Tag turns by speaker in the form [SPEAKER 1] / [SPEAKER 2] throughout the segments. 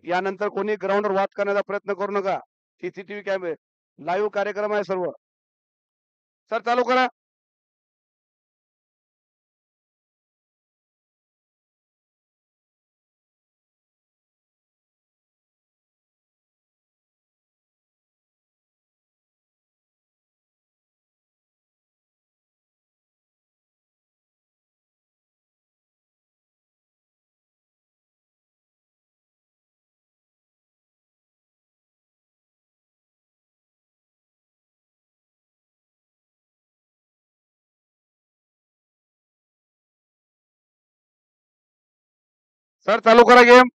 [SPEAKER 1] यानंतर कोणी ग्राउंडवर वाद करण्याचा प्रयत्न करू नका. सीसीटीव्ही कॅमेरे लाईव्ह कार्यक्रम आहे सर्व. सर चालू करा. सर चालू करा गेम.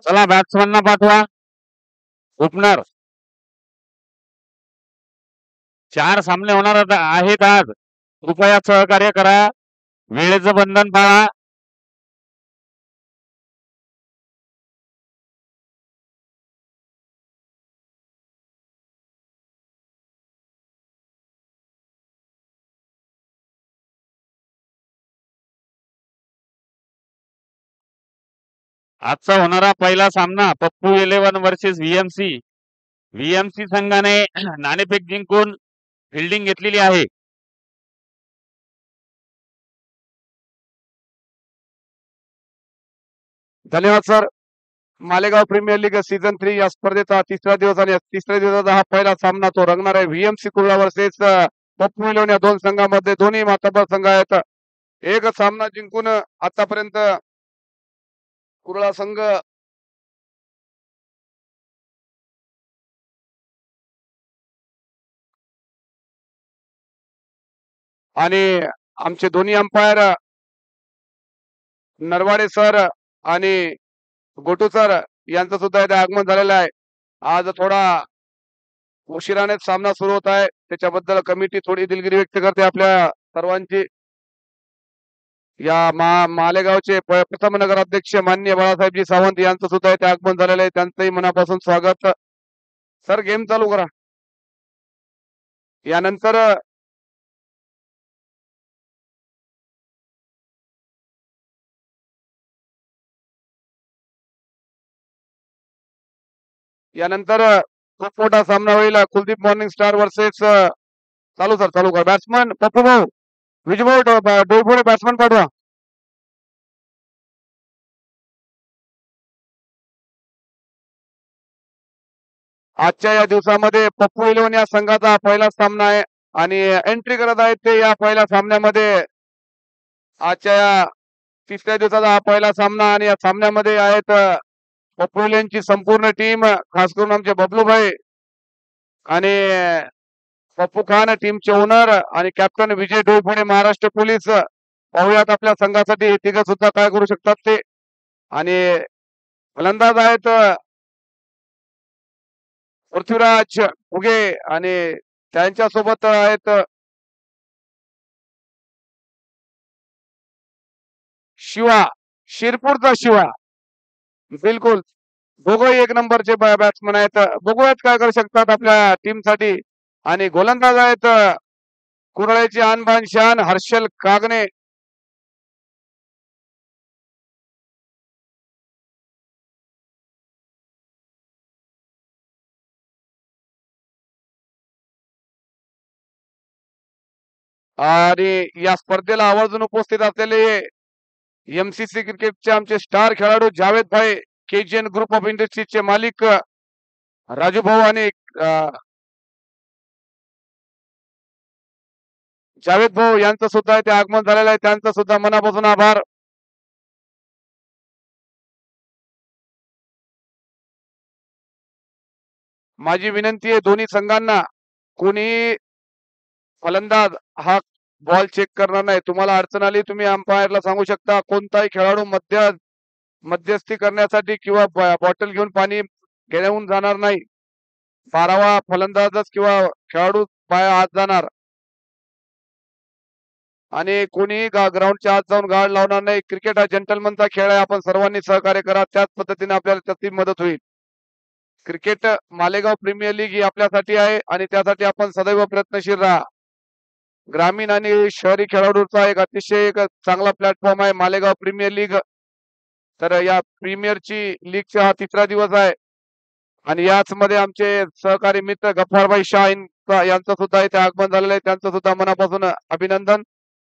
[SPEAKER 2] चला बॅट्समॅनना पाठवा. ओपनर 4 सामने होणार आहेत आज. कृपया सहकार्य करा. वेळेचं बंधन पाळा. आजचा होणारा पहिला सामना पप्पू 11 वर्सेस व्हीएमसी. व्हीएमसी संघाने नाणेफेक जिंकून फिल्डिंग घेतलेली आहे.
[SPEAKER 1] धन्यवाद sir. Malegaon Premier League season 3 या स्पर्धेचा तिसरा दिवस आणि तिसऱ्या दिवसाचा हा पहिला सामना तो रंगणार आहे. व्हीएमसी कुर्ला वर्सेस पप्पू 11 या दोन संघांमध्ये दोन्ही माताबर संघ आहेत. एक सामना जिंकून आतापर्यंत कुर्ला संघ आणि आमचे दोन्ही अंपायर नरवाडे सर आणि गोटू सर यांचं सुद्धा इथे आगमन झालेलं आहे. आज थोडा उशिराने सामना सुरू होत आहे, त्याच्याबद्दल कमिटी थोडी दिलगिरी व्यक्त करते आपल्या सर्वांची. या मालेगावचे प्रथम नगर अध्यक्ष माननीय बाळासाहेबजी सावंत यांचं सुद्धा इथे आगमन झालेलं आहे. त्यांचंही मनापासून स्वागत. सर गेम चालू करा. यानंतर खूप मोठा सामना होईल. कुलदीप मॉर्निंग स्टार वर्सेस चालू सर चालू करा. बॅट्समन पप्पू भाऊ विजभाऊ डोईफोडे बॅट्समन पाठवा. आजच्या या दिवसामध्ये पप्पू 11 या संघाचा पहिला सामना आहे आणि एंट्री करत आहेत ते या पहिल्या सामन्यामध्ये. आजच्या या तिसऱ्या दिवसाचा हा पहिला सामना आणि या सामन्यामध्ये आहेत पप्पू 11 ची संपूर्ण टीम, खास करून आमचे बबलूभाई आणि पप्पू खान टीमचे ओनर आणि कॅप्टन विजय डोईफोडे महाराष्ट्र पोलीस. पाहुयात आपल्या संघासाठी हे तिघ सुद्धा काय करू शकतात ते. आणि फलंदाज आहेत पृथ्वीराज उगे आणि त्यांच्या सोबत आहेत शिवा, शिरपूरचा शिवा. बिलकुल दोघंही एक नंबरचे बॅट्समन आहेत. बघूयात काय करू शकतात आपल्या टीमसाठी. आणि गोलंदाज आहेत कुरळ्याची आणबान शान हर्षल कागणे. आणि या स्पर्धेला आवर्जून उपस्थित असलेले एमसीसी क्रिकेटचे आमचे स्टार खेळाडू जावेद भाई, केजीएन ग्रुप ऑफ इंडस्ट्रीजचे मालिक राजू भाऊ आणि जावेद भाऊ यांचं सुद्धा इथे आगमन झालेलं आहे. त्यांचं सुद्धा मनापासून आभार. माझी विनंती आहे दोन्ही संघांना, कोणी फलंदाज हा बॉल चेक करणार नाही. तुम्हाला अडचण आली तुम्ही अंपायरला सांगू शकता. कोणताही खेळाडू मध्यस्थी करण्यासाठी किंवा बॉटल घेऊन पाणी घेऊन जाणार नाही. 12वा फलंदाजच किंवा खेळाडू पाया आत जाणार. आणि कोणी ग्राउंडच्या आत जाऊन गाड लावणार नाही. क्रिकेट हा जंटलमनचा खेळ आहे. आपण सर्वांनी सहकार्य करा. त्याच पद्धतीने आपल्याला त्याची मदत होईल. क्रिकेट मालेगाव प्रीमियर लीग ही आपल्यासाठी आहे आणि त्यासाठी आपण सदैव प्रयत्नशील राहा. ग्रामीण आणि शहरी खेळाडूंचा एक अतिशय एक चांगला प्लॅटफॉर्म आहे मालेगाव प्रीमियर लीग. तर या प्रीमियरची लीगचा हा 3रा दिवस आहे आणि याच मध्ये आमचे सहकारी मित्र गफ्फारभाई शाह यांचं सुद्धा इथे आगमन झालेलं आहे. त्यांचं सुद्धा मनापासून अभिनंदन.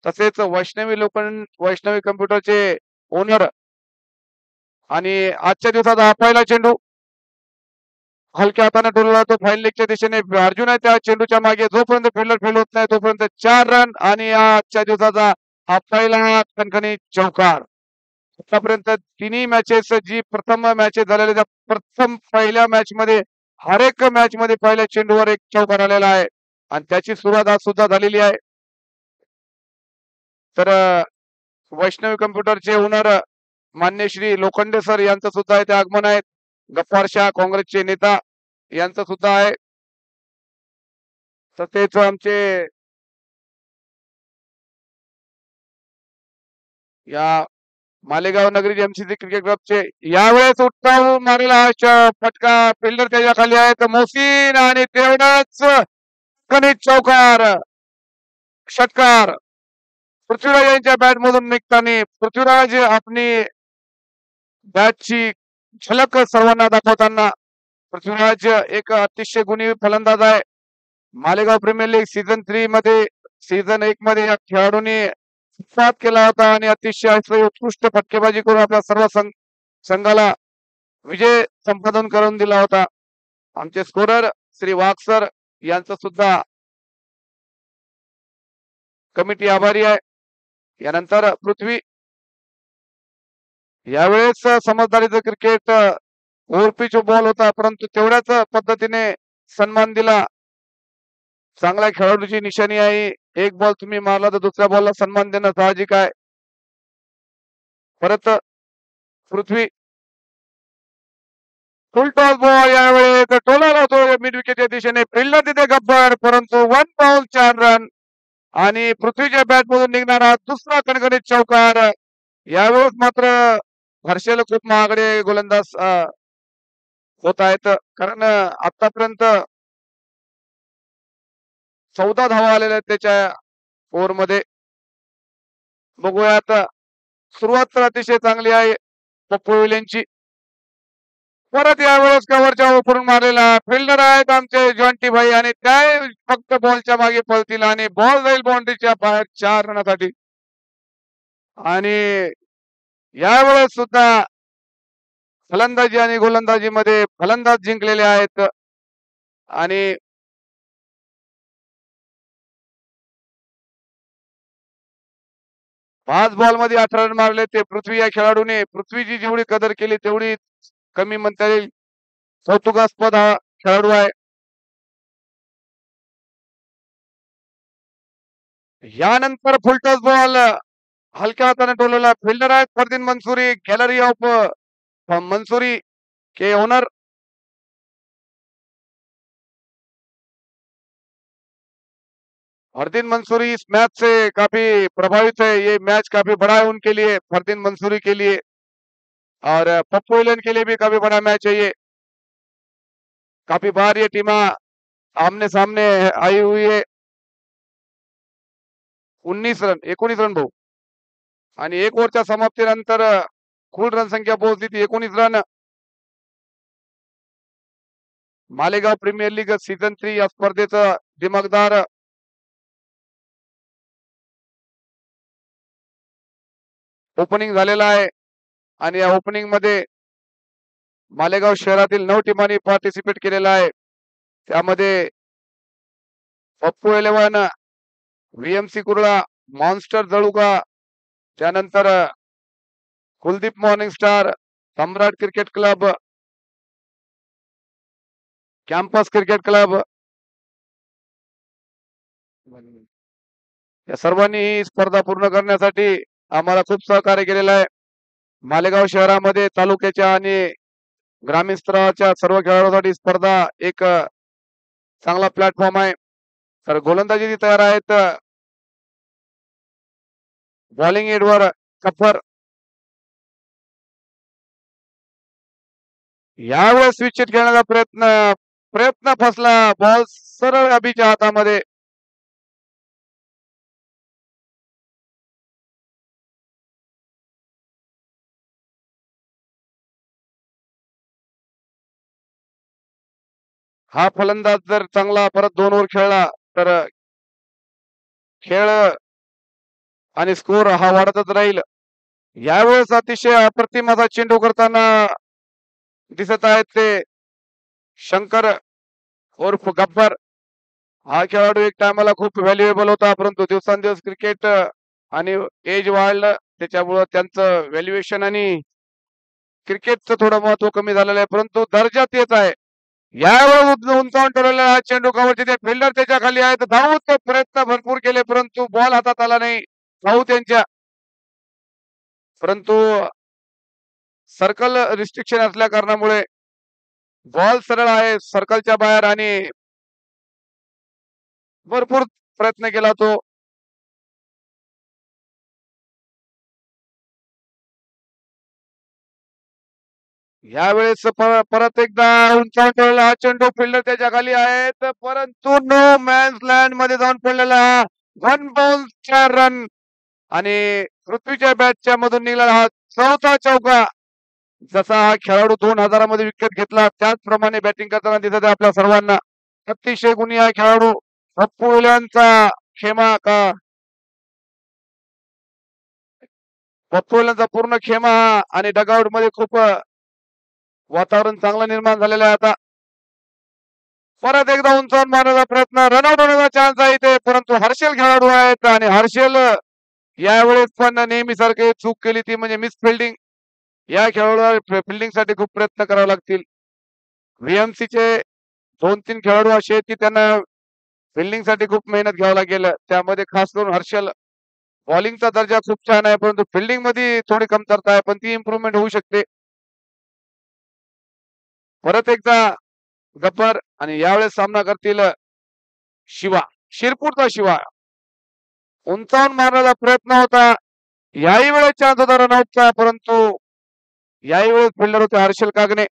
[SPEAKER 1] तसेच वैष्णवी कम्प्युटरचे ओनर आणि आजच्या दिवसाचा हा पहिला चेंडू हलक्या हाताने डोलला तो फाईन लेगच्या दिशेने अर्जुन आहे त्या चेंडूच्या मागे. जोपर्यंत फिल्डर फेल होत नाही तोपर्यंत 4 रन आणि आजच्या दिवसाचा हा पहिला खणखणीत चौकार. आतापर्यंत तिन्ही मॅचेस जी प्रथम मॅचेस झालेल्या त्या प्रथम पहिल्या मॅच मध्ये हर एक मॅच मध्ये पहिल्या चेंडूवर एक चौकार आलेला आहे आणि त्याची सुरुवात आज सुद्धा झालेली आहे. तर वैष्णवी कम्प्युटरचे ओनर मान्य श्री लोखंडे सर यांचं सुद्धा इथे आगमन आहे. गफ्फार शाह काँग्रेसचे नेता यांचं सुद्धा आहे. तसेच आमचे या मालेगाव नगरी एमसीसी क्रिकेट क्लबचे यावेळेस उत्तम मारलेला फटका फिल्डर त्याच्या खाली आहे तर मोहसिन आणि तेवढाच खनिज चौकार षटकार पृथ्वीराज यांच्या बॅट मधून निघताना पृथ्वीराज आपली बॅटची झलक सर्वांना दाखवताना पृथ्वीराज एक अतिशय गुणी फलंदाज आहे. मालेगाव प्रीमियर लीग सीझन 1 मध्ये या खेळाडूंनी साथ केला होता आणि अतिशय उत्कृष्ट फटकेबाजी करून आपल्या सर्व संघाला विजय संपादन करून दिला होता. आमचे स्कोरर श्री वाघ सर यांचं सुद्धा कमिटी आभारी आहे. यानंतर पृथ्वी यावेळेस समजदारीचं क्रिकेट ओव्हरपिच बॉल होता परंतु तेवढ्याच पद्धतीने सन्मान दिला. चांगल्या खेळाडूची निशाणी आहे. एक बॉल तुम्ही मारला तर दुसऱ्या बॉलला सन्मान देणं साहजिक आहे. परत पृथ्वी फुल टॉस बॉल यावेळेस टोलाला तो मिड विकेटच्या दिशेने फिल्डर तिथे गब्बर परंतु 1 बॉल 4 रन आणि पृथ्वीच्या बॅट मधून निघणारा दुसरा कणकणीत चौकार. यावेळेस मात्र हर्षेल खूप महागडे गोलंदाज होत आहेत कारण आतापर्यंत 14 धावा आलेल्या आहेत त्याच्या ओव्हर मध्ये. बघूयात सुरुवात तर अतिशय चांगली आहे पप्पू विलेंची. परत यावेळेस कव्हरच्या ओपरून मारलेला फिल्डर आहेत आमचे जॉन्टी भाई आणि काय फक्त बॉलच्या मागे पळतील आणि बॉल जाईल बाउंड्रीच्या बाहेर 4 रनासाठी. आणि यावेळेस सुद्धा फलंदाजी आणि गोलंदाजी मध्ये फलंदाज जिंकलेले आहेत आणि 5 बॉल मध्ये 18 रन मारले ते पृथ्वी या खेळाडूने. पृथ्वीची जेवढी कदर केली तेवढी कमी म्हणता येईल. कौतुकास्पद हा खेळाडू आहे. यानंतर फुलटॉस बॉल हलक्या हाताने टोलवला फिल्डर आहे फरदीन मंसुरी गॅलरी ऑफ मंसुरी के ओनर. फरदीन मंसूरी इस मैच से काफी प्रभावित है. ये मैच काफी बड़ा है उनके लिए फरदीन मंसूरी के लिए और पप्पू इलन के लिए भी काफी बड़ा मैच है ये. काफी बार ये टीम आमने सामने आई हुई है. 19 रन भाऊ आणि 1 ओव्हरच्या समाप्तीनंतर कुल रन संख्या पोहोचली ती 19 run. Malegaon Premier League season 3 या स्पर्धेचं दिमागदार ओपनिंग झालेला आहे आणि या ओपनिंग मध्ये मालेगाव शहरातील 9 टीमांनी पार्टिसिपेट केलेला आहे. त्यामध्ये पप्पू 11, व्हीएमसी कुर्ला, मॉन्स्टर जळुका, त्यानंतर कुलदीप मॉर्निंग स्टार, सम्राट cricket club, campus cricket club या सर्वांनी ही स्पर्धा पूर्ण करण्यासाठी आम्हाला खूप सहकार्य केलेलं आहे. मालेगाव शहरामध्ये तालुक्याच्या आणि ग्रामीण स्तराच्या सर्व खेळाडूंसाठी स्पर्धा एक चांगला प्लॅटफॉर्म आहे. तर गोलंदाजी तयार आहेत बॉलिंग एडवर कफर यावेळेस विकेट घेण्याचा प्रयत्न प्रयत्न फसला. बॉल सरळ अभिच्या हातामध्ये. हा फलंदाज जर चांगला परत 2 ओव्हर खेळला तर खेळ आणि स्कोर हा वाढतच राहील. यावेळेस अतिशय अप्रतिम असा चेंडू करताना दिसत आहेत ते शंकर उर्फ गब्बर. हा खेळाडू एक टायमाला खूप व्हॅल्युएबल होता, परंतु दिवसांदिवस क्रिकेट आणि एज वाढलं त्याच्यामुळं त्यांचं व्हॅल्युएशन आणि क्रिकेटचं थोडं महत्व कमी झालेलं आहे, परंतु दर्जा तेच आहे. यावेळेस उंचावून ठरवलेला हा चेंडू कव्हर तिथे फिल्डर त्याच्या खाली आहे, तर धावून प्रयत्न भरपूर केले परंतु बॉल हातात आला नाही धावू त्यांच्या. परंतु सर्कल रिस्ट्रिक्शन असल्या कारणामुळे बॉल सरळ आहे सर्कलच्या बाहेर आणि भरपूर प्रयत्न केला तो. यावेळेस परत एकदा उंचावून ठेवलेला हा चेंडू फिल्डर त्याच्या खाली आहेत, परंतु नो मॅन्स लँड मध्ये जाऊन पडलेला हा 1 बॉलच्या रन आणि पृथ्वीच्या बॅटच्या मधून निघाला हा चौथा चौका. जसा हा खेळाडू 2000 मध्ये विकेट घेतला त्याचप्रमाणे बॅटिंग करताना दिसत आहे आपल्या सर्वांना. अतिशय गुणी हा खेळाडू. पप्पू यांचा खेमा का पप्पू यांचा पूर्ण खेमा हा आणि डगआउट मध्ये खूप वातावरण चांगलं निर्माण झालेलं आहे आता. परत एकदा उंचावून मारण्याचा प्रयत्न रनआउट होण्याचा चान्स आहे इथे, परंतु हर्षल खेळाडू आहेत आणि हर्षल यावेळेस पण नेहमी सारखे चूक केली ती म्हणजे मिस फिल्डिंग. या खेळाडूला फिल्डिंग साठी खूप प्रयत्न करावे लागतील. VMC चे 2-3 खेळाडू असे आहेत की त्यांना फिल्डिंग साठी खूप मेहनत घ्यावं लागेल. त्यामध्ये खास करून हर्षल बॉलिंगचा दर्जा खूप छान आहे, परंतु फिल्डिंग मध्ये थोडी कमतरता आहे, पण ती इम्प्रुव्हमेंट होऊ शकते. परत एकदा गब्बर आणि यावेळेस सामना करतील शिवा, शिरपूरचा शिवा. उंचावून मारण्याचा प्रयत्न होता, याही वेळेस चान्स होता रनआउटचा, परंतु याही वेळेस फिल्डर होते हर्षल कागणे.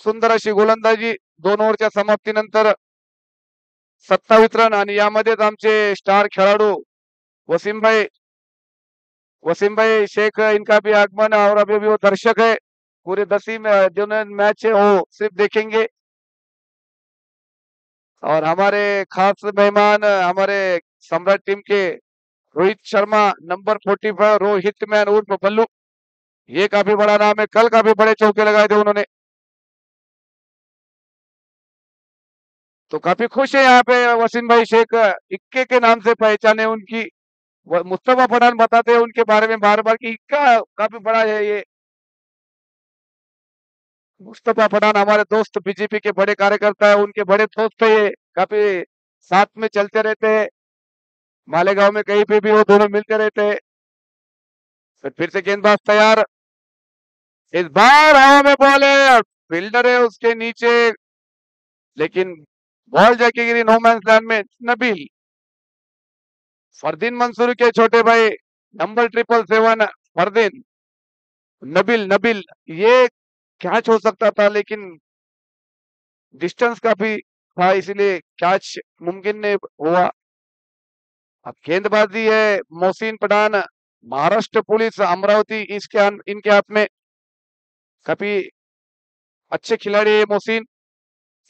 [SPEAKER 1] सुंदर अशी गोलंदाजी 2 ओव्हरच्या समाप्तीनंतर 27 रन आणि यामध्येच आमचे स्टार खेळाडू वसीम भाई शेख इनका भी आगमन और अभी भी वो दर्शक है पूरे 10 जो मैच है वो सिर्फ देखेंगे। और हमारे खास मेहमान हमारे सम्राट टीम के रोहित शर्मा नंबर 45 रोहित मैन उर्फ बल्लू, ये काफी बड़ा नाम है, कल काफी बड़े चौके लगाए थे उन्होंने, तो काफी खुश है यहाँ पे वसीम भाई शेख इक्के के नाम से पहचाने उनकी। मुस्तफा पठान बताते हैं उनके बारे में बार बार कि इक्का काफी बड़ा है ये। मुस्तफा पठान हमारे दोस्त बीजेपी के बड़े कार्यकर्ता है, उनके बड़े दोस्त है ये, काफी साथ में चलते रहते हैं, मालेगांव में कहीं पे भी वो दोनों मिलते रहते हैं। फिर से गेंदबाज तैयार, इस बार हवा में बॉल है, फील्डर है उसके नीचे, लेकिन बॉल जाके गिरी नो मैंस लैंड में। नबील फरदीन मंसूरी के छोटे भाई नंबर 777 फरदीन नबील नबील, ये कैच हो सकता था लेकिन डिस्टेंस काफी था इसलिए कैच मुमकिन नहीं हुआ। अब गेंदबाजी है मोहसिन पठान, महाराष्ट्र पुलिस अमरावती इसके इनके हाथ में, काफी अच्छे खिलाड़ी है मोहसिन।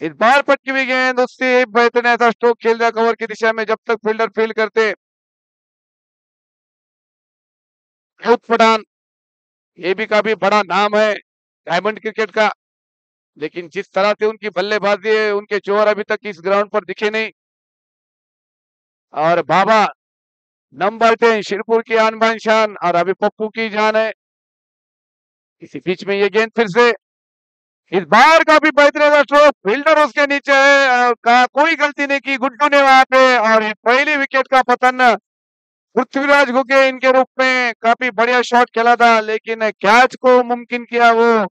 [SPEAKER 1] इस बार पटकी हुई गेंद उससे बेहतरीन ऐसा स्ट्रोक खेल दिया कवर की दिशा में, जब तक फील्डर फील्ड करते। पठान ये भी काफी बड़ा नाम है डायमंड क्रिकेट का, लेकिन जिस तरह से उनकी बल्लेबाजी है उनके जोर अभी तक इस ग्राउंड पर दिखे नहीं। और बाबा नंबर 10 शिरपुर की आन बान शान और अभी पप्पू की जान है। इसी बीच में ये गेंद फिर से, इस बार काफी बेहतरीन स्ट्रोक, फील्डर उसके नीचे है, कोई गलती नहीं की गुड्डू ने वहां पे, और पहली विकेट का पतन पृथ्वीराज घुके इनके रूप में, काफी बढ़िया शॉट खेला था लेकिन कैच को मुमकिन किया वो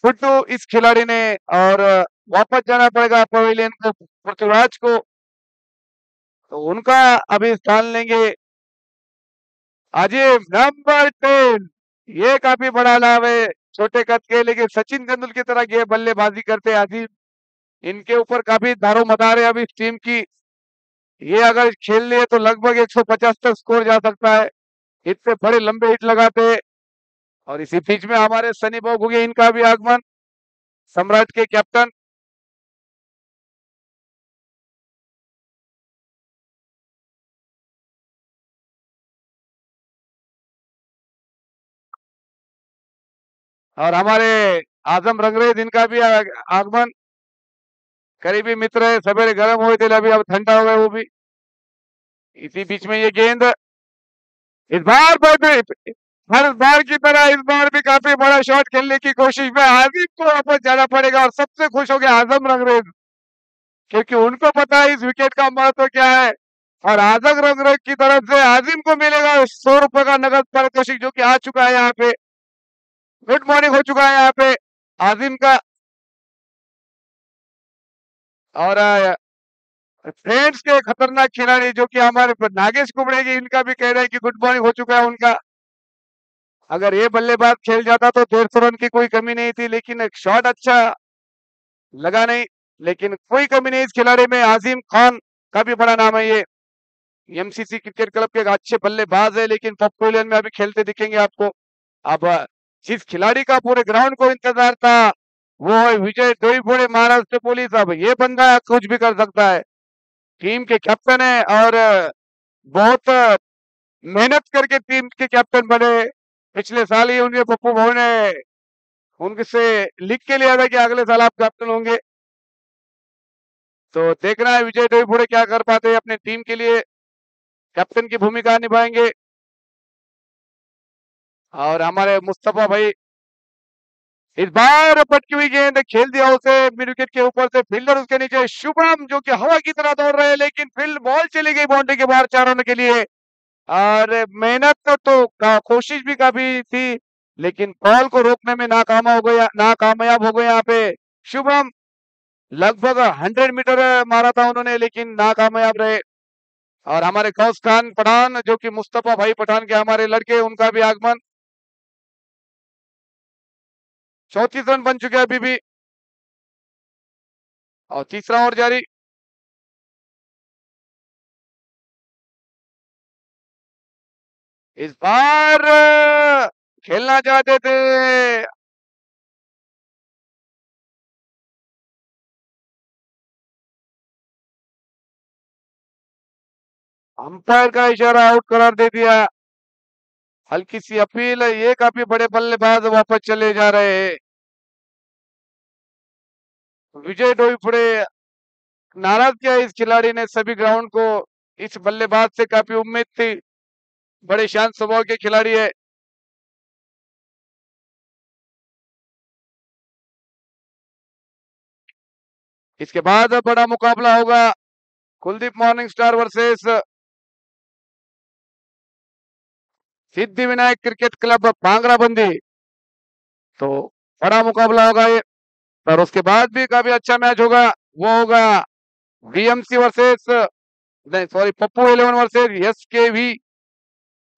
[SPEAKER 1] गुड्डू इस खिलाड़ी ने, और वापस जाना पड़ेगा पवेलियन को पृथ्वीराज को, तो उनका अभी स्थान लेंगे अजीब नंबर 10, ये काफी बड़ा नाम है छोटे कद के, लेकिन सचिन तेंदुलकर की तरह ये बल्लेबाजी करते हैं अजीब। इनके ऊपर काफी दारोमदार है अभी इस टीम की। ये अगर खेल लिए तो लगभग 150 तक स्कोर जा सकता है, इतने बड़े लंबे हिट लगाते हैं। और इसी बीच में हमारे सनी बोगुगे, इनका भी आगमन, सम्राट के कैप्टन। और हमारे आजम रंगरेज, इनका भी आगमन। करीबी मित्र है, सवेरे गर्म हुए थे, अभी अब ठंडा हो गए वो भी। इसी बीच में ये गेंद इस बार भी, हर बार की तरह इस बार भी काफी बड़ा शॉट खेलने की कोशिश में आजिम को वापस जाना पड़ेगा। और सबसे खुश हो गया आजम रंगरेज, क्योंकि उनको पता है इस विकेट का महत्व क्या है। और आजम रंगरेज की तरफ से आजिम को मिलेगा 100 रुपए का नगद पारितोषिक, जो कि आ चुका है यहाँ पे। गुड मॉर्निंग हो चुका है यहाँ पे आजिम का। और फ्रेंड्स के खतरनाक खिलाड़ी जो कि हमारे नागेश कुंबळे जी, इनका भी कह रहे हैं कि गुड मॉर्निंग हो चुका है उनका। अगर ये बल्लेबाज खेल जाता तो 150 रन की कोई कमी नहीं थी, लेकिन एक शॉट अच्छा लगा नहीं। लेकिन कोई कमी नहीं इस खिलाड़ी में। आजिम खान का भी बड़ा नाम है ये, एमसीसी क्रिकेट क्लब के एक अच्छे बल्लेबाज है, लेकिन टॉप पवेलियन में अभी खेलते दिखेंगे आपको। अब जिस खिलाड़ी का पूरे ग्राउंड को इंतजार था, वो है विजय डोईफोड़े, महाराष्ट्र पुलिस। अब ये बंदा कुछ भी कर सकता है, टीम के कैप्टन है और बहुत मेहनत करके टीम के कैप्टन बने। पिछले साल ही उनके पप्पू भाऊ ने उनसे लिख के लिया था कि अगले साल आप कैप्टन होंगे। तो देखना है विजय डोईफोड़े क्या कर पाते हैं, अपने टीम के लिए कैप्टन की भूमिका निभाएंगे। और हमारे मुस्तफा भाई, इस बार पटकी हुई गेंद खेल दिया उसे मिड विकेट के ऊपर से, फील्डर उसके नीचे शुभम, जो कि हवा की तरह दौड़ रहे हैं, लेकिन फील्ड बॉल चली गई बाउंड्री के बाहर 4 रन के लिए। और मेहनत तो कोशिश भी काफी थी, लेकिन बॉल को रोकने में नाकामयाब हो गए यहाँ पे शुभम। लगभग 100 मीटर मारा था उन्होंने, लेकिन नाकामयाब रहे। और हमारे गौस खान पठान, जो कि मुस्तफा भाई पठान के हमारे लड़के, उनका भी आगमन। 34 रन बन चुके हैं अभी भी, और तीसरा ओवर जारी। इस बार खेलना चाहते थे, अंपायर का इशारा आउट करार दे दिया। हल्की सी अपील है, ये काफी बड़े बल्लेबाज वापस चले जा रहे हैं। विजय डोईफोड़े, नाराज किया इस खिलाड़ी ने सभी ग्राउंड को। इस बल्लेबाज से काफी उम्मीद थी, बड़े शांत स्वभाव के खिलाड़ी है। इसके बाद बड़ा मुकाबला होगा, Kuldeep morning star versus Siddhi Vinayak cricket club भांगराबंदी। तो बड़ा मुकाबला होगा ये। और उसके बाद भी काफी अच्छा मैच होगा, वो होगा वीएमसी वर्सेस, नहीं सॉरी, पप्पू 11 वर्सेस एसकेवी।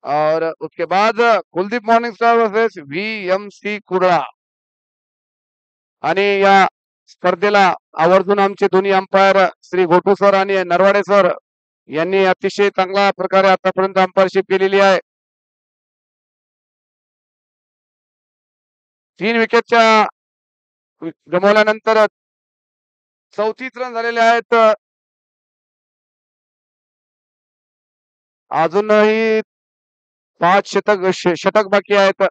[SPEAKER 1] और उसके बाद Kuldeep morning star versus VMC Kurla. आणि या स्पर्धेला आवर्जून आमचे दोन्ही अंपायर श्री घोटू सर आणि नरवाडे सर यांनी अतिशय चांगल्या प्रकारे आतापर्यंत अंपायरशिप केलेली आहे। 3 विकेटच्या गमावल्यानंतर 34 रन झालेले आहेत। अजूनही 5 षटक बाकी आहेत।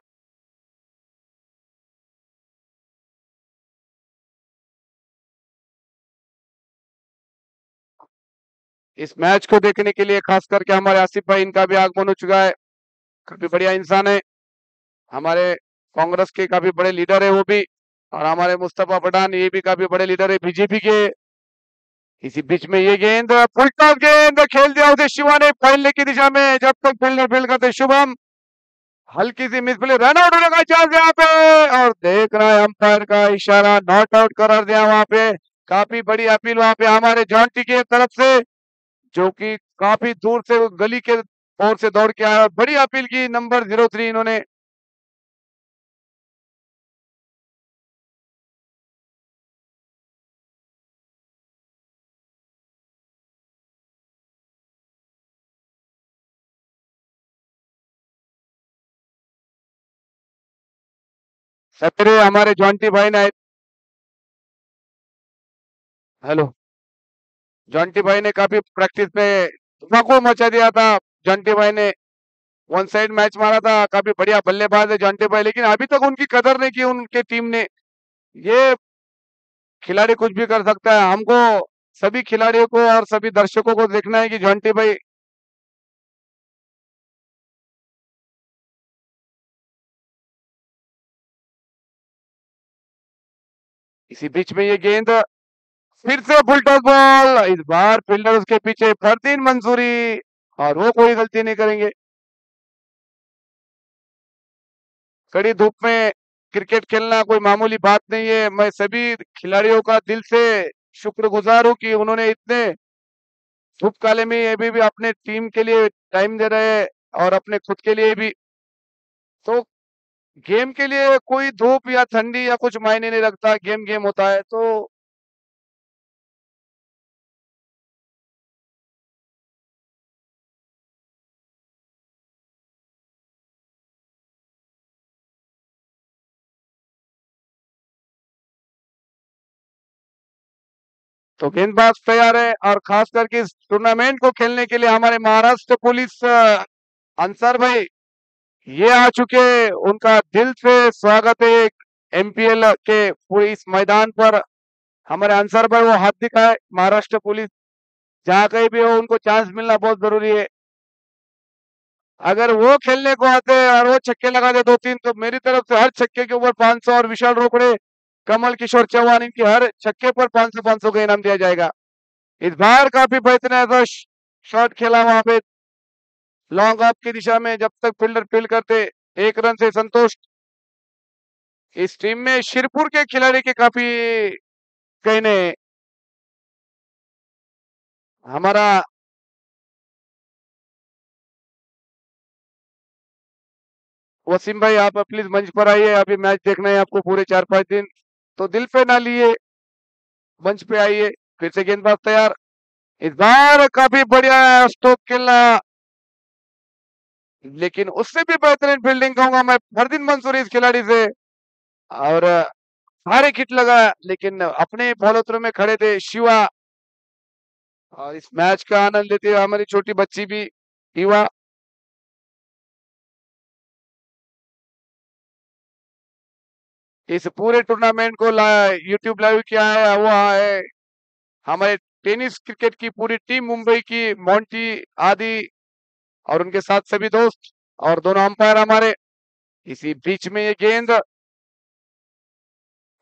[SPEAKER 1] इस मैच को देखने के लिए खास करके हमारे आसिफ भाई, इनका भी आगमन हो चुका है। काफी बढ़िया इंसान है, हमारे कांग्रेस के काफी बड़े लीडर है वो भी। और हमारे मुस्तफा पठान, ये भी काफी बड़े लीडर है बीजेपी के। इसी बीच में ये गेंद, फुल टॉस गेंद खेल दिया उसे शिवा ने फैलने की दिशा में, जब तक फील्डर फील्ड करते शुभम। हल्की सी मिस प्ले, रन आउट होने का चांस यहाँ पे। और देख रहा है अंपायर का इशारा, नॉट आउट करार दिया वहां पे। काफी बड़ी अपील वहां पे हमारे जॉन्टी की तरफ से, जो कि काफी दूर से गली के और से दौड़ के आया, बड़ी अपील की, नंबर 03 इन्होंने। सतरे हमारे जॉन्टी भाई ने, हेलो, जॉन्टी भाई ने काफी प्रैक्टिस में धमाको मचा दिया था। जॉन्टी भाई ने वन साइड मैच मारा था, काफी बढ़िया बल्लेबाज है जॉन्टी भाई, लेकिन अभी तक उनकी कदर नहीं की उनके टीम ने। ये खिलाड़ी कुछ भी कर सकता है, हमको सभी खिलाड़ियों को और सभी दर्शकों को देखना है कि जॉन्टी भाई। इसी बीच में ये गेंद फिर से फुल टॉस बॉल, इस बार फील्डर उसके पीछे, फरदीन मंसूरी, और वो कोई गलती नहीं करेंगे। कड़ी धूप में क्रिकेट खेलना कोई मामूली बात नहीं है। मैं सभी खिलाड़ियों का दिल से शुक्रगुजार हूं कि उन्होंने इतने धूप काले में भी अपने टीम के लिए टाइम दे रहे हैं, और अपने खुद के लिए भी। तो गेम के लिए कोई धूप या ठंडी या कुछ मायने नहीं रखता, गेम गेम होता है। तो गेंदबाज तैयार है, और खास करके इस टूर्नामेंट को खेलने के लिए हमारे महाराष्ट्र पुलिस अंसार भाई ये आ चुके। उनका दिल से स्वागत है एमपीएल के पूरे इस मैदान पर। हमारे अंसार भाई वो हाथ दिखाए, महाराष्ट्र पुलिस जहां कहीं भी हो उनको चांस मिलना बहुत जरूरी है। अगर वो खेलने को आते हैं और वो छक्के लगा दे 2-3, तो मेरी तरफ से हर छक्के के ऊपर 500, और विशाल रोकड़े, कमल किशोर चौहान, इनकी हर छक्के पर 500-500 का इनाम दिया जाएगा। इस बार काफी बेहतरीन ऐसा शॉट खेला वहां पे लॉन्ग ऑफ की दिशा में, जब तक फील्डर फील्ड करते, 1 रन से संतुष्ट। इस टीम में शिरपुर के खिलाड़ी के काफी कहने। हमारा वसीम भाई, आप प्लीज मंच पर आइए, अभी मैच देखना है आपको पूरे 4-5 दिन, तो दिल पे ना लिए, मंच पे आइए। फिर से गेंदबाज तैयार, इस बार काफी बढ़िया स्ट्रोक खेला, लेकिन उससे भी बेहतरीन फील्डिंग कहूंगा मैं फरदीन मंसूरी इस खिलाड़ी से। और सारे किट लगा, लेकिन अपने बॉलों में खड़े थे शिवा, और इस मैच का आनंद लेते हुए हमारी छोटी बच्ची भी युवा। इस पूरे टूर्नामेंट को यूट्यूब लाइव किया है वो है हमारे टेनिस क्रिकेट की पूरी टीम मुंबई की, मोंटी आदि, और उनके साथ सभी दोस्त, और दोनों अंपायर हमारे। इसी बीच में ये गेंद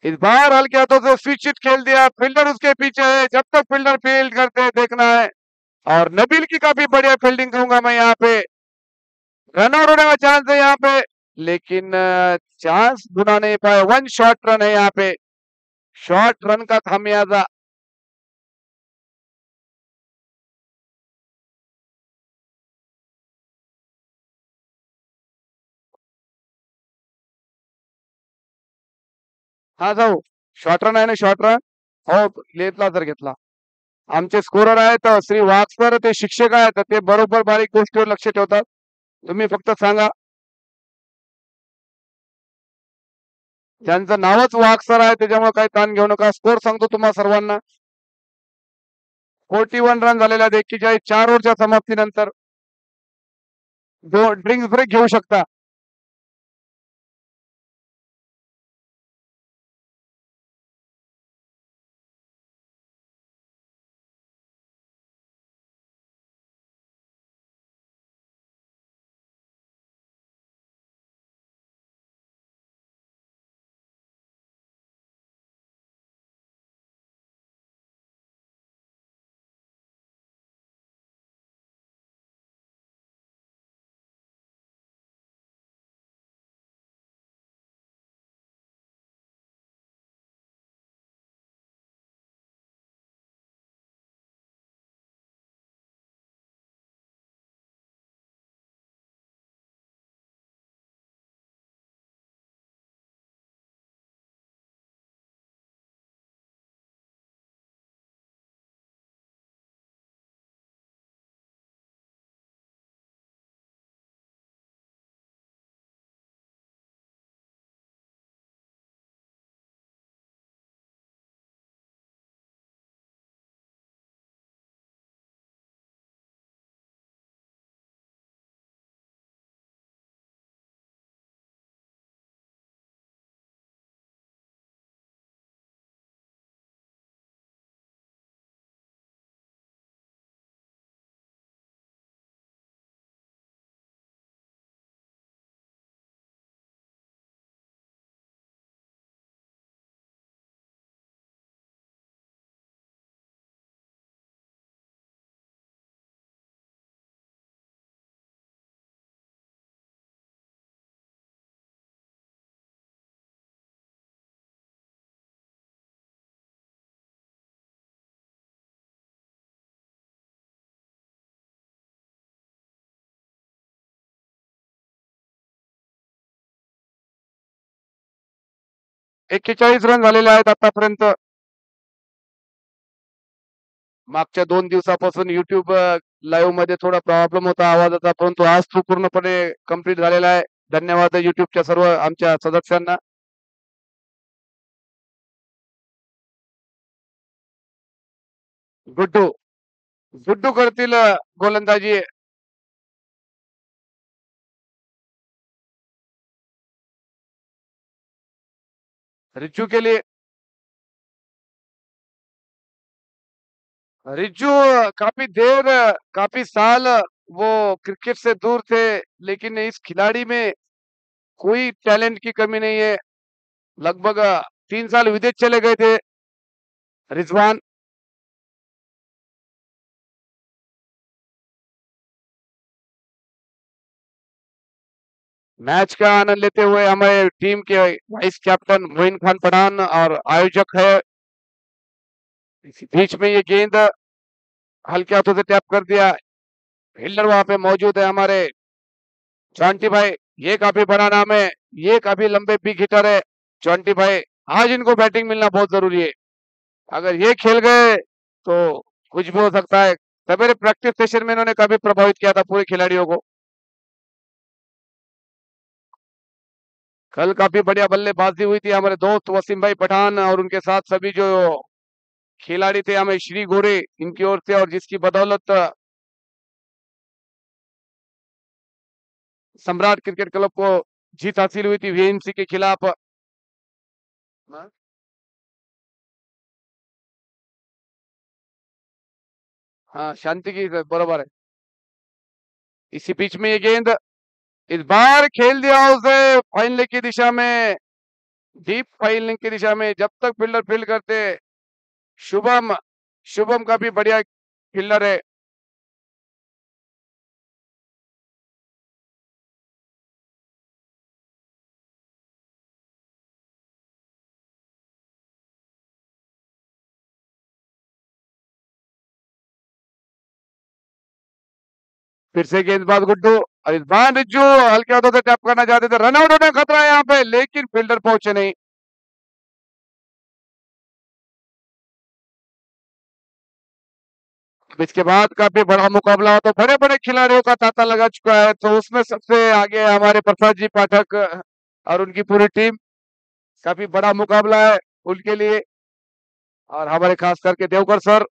[SPEAKER 1] इस बार हल्के हाथों से स्विच हिट खेल दिया, फील्डर उसके पीछे है, जब तक फील्डर फील्ड करते हैं देखना है। और नबील की काफी बढ़िया फील्डिंग कहूंगा मैं यहाँ पे, रन आउट होने का चांस है यहाँ पे, लेकिन चांस बुना नहीं पाए। वन शॉट रन है यहाँ पे, शॉर्ट रन का खामियाजा। हा जाऊ, शॉर्ट रन आहे ना, शॉर्ट रन. हो, घेतला तर घेतला. आमचे स्कोरर आहेत श्री वाघ सर, ते शिक्षक आहेत, ते बरोबर बारीक गोष्टीवर लक्ष ठेवतात. तुम्ही फक्त सांगा, ज्यांचं नावच वाघ सर आहे त्याच्यामुळे काही ताण घेऊ नका. स्कोर सांगतो तुम्हा सर्वांना, 41 रन झालेल्या आहेत 41, 4 ओव्हरच्या समाप्तीनंतर. ड्रिंक्स ब्रेक घेऊ शकता. 41 रन झालेले आहेत आतापर्यंत. मागच्या 2 दिवसापासून युट्यूब लाईव्ह मध्ये थोडा प्रॉब्लेम होता आवाजाचा, परंतु आज तो पूर्णपणे कंप्लीट झालेला आहे. धन्यवाद युट्यूबच्या सर्व आमच्या सदस्यांना. गुड्डू गुड्डू करतील गोलंदाजी. रिज्जू के लिए रिज्जू काफी देर काफी साल वो क्रिकेट से दूर थे, लेकिन इस खिलाड़ी में कोई टैलेंट की कमी नहीं है. लगभग 3 साल विदेश चले गए थे रिजवान. मैच का आनंद लेते हुए हमारे टीम के वाइस कैप्टन मोइन खान पठान और आयोजक है. इसी बीच में ये गेंद हल्के हाथों से टैप कर दिया. फील्डर वहां पे मौजूद है हमारे चौंटी भाई. ये काफी बड़ा नाम है, ये काफी लंबे बिग हिटर है चौंटी भाई. आज इनको बैटिंग मिलना बहुत जरूरी है. अगर ये खेल गए तो कुछ भी हो सकता है. सवेरे प्रैक्टिस सेशन में इन्होंने काफी प्रभावित किया था पूरे खिलाड़ियों को. कल काफी बढ़िया बल्लेबाजी हुई थी हमारे दोस्त वसीम भाई पठान और उनके साथ सभी जो खिलाड़ी थे हमें श्री गोरे इनकी ओर से, और जिसकी बदौलत सम्राट क्रिकेट क्लब को जीत हासिल हुई थी वीएनसी के खिलाफ. हाँ शांति की बराबर है. इसी बीच में ये गेंद इस बार खेल दिया उसे फाइनल की दिशा में, डीप फाइनलिंग की दिशा में. जब तक फील्डर फील्ड करते, शुभम शुभम का भी बढ़िया फील्डर है. फिर से गेंदबाज गुड्डू और इस बार रिज्जू हल्के हाथों से टैप करना चाहते थे. रनआउट होने का खतरा है यहाँ पे, लेकिन फील्डर पहुंचे नहीं. अब इसके बाद काफी बड़ा मुकाबला हो, तो बड़े बड़े खिलाड़ियों का तांता लगा चुका है. तो उसमें सबसे आगे हमारे प्रसाद जी पाठक और उनकी पूरी टीम. काफी बड़ा मुकाबला है उनके लिए. और हमारे खास करके देवकर सर,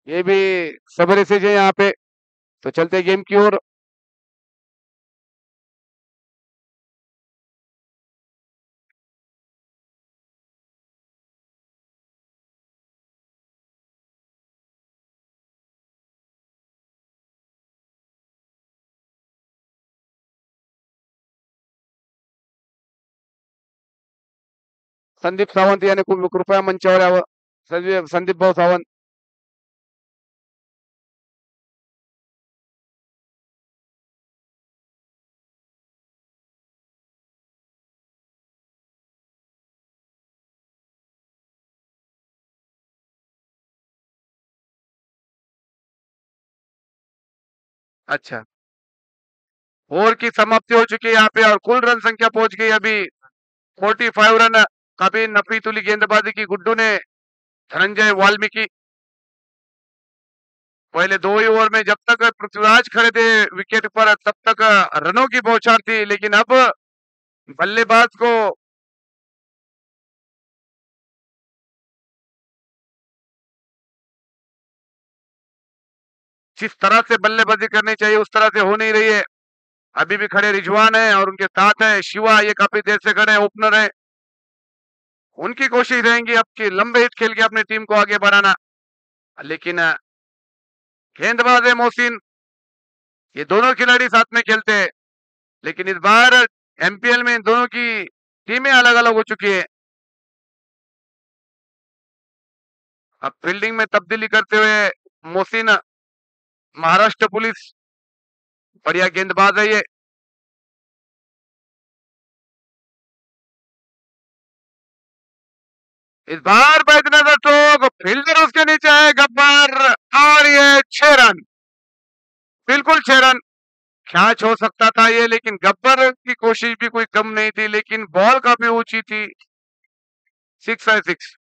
[SPEAKER 1] ये भी सवेरे से जो यहाँ पे. तो चलते गेम की ओर. संदीप सावंत याने कृपया मंचावर यावं. संदीप भाऊ सावंत. अच्छा, ओवर की समाप्ति हो चुकी है यहाँ पे और कुल रन संख्या पहुंच गई अभी 45 रन. काफी नफीतुली गेंदबाजी की गुड्डू ने. धनंजय वाल्मीकि पहले 2 ही ओवर में जब तक पृथ्वीराज खड़े थे विकेट पर तब तक रनों की बौछार थी, लेकिन अब बल्लेबाज को जिस तरह से बल्लेबाजी करनी चाहिए उस तरह से हो नहीं रही है. अभी भी खड़े रिजवान है और उनके साथ है शिवा. ये काफी देर से खड़े हैं, ओपनर है. उनकी कोशिश रहेंगी अब की लंबे हिट खेल के अपनी टीम को आगे बढ़ाना. लेकिन गेंदबाज है मोहसिन. ये दोनों खिलाड़ी साथ में खेलते हैं, लेकिन इस बार एमपीएल में इन दोनों की टीमें अलग अलग हो चुकी है. अब फील्डिंग में तब्दीली करते हुए मोहसिन, महाराष्ट्र पुलिस. बढ़िया गेंदबाज है ये. इस बार बैठने स्ट्रोक, फील्डर उसके नीचे है गब्बर. और ये 6 रन, बिल्कुल 6 रन. कैच हो सकता था ये, लेकिन गब्बर की कोशिश भी कोई कम नहीं थी, लेकिन बॉल काफी ऊंची थी. 6 है 6।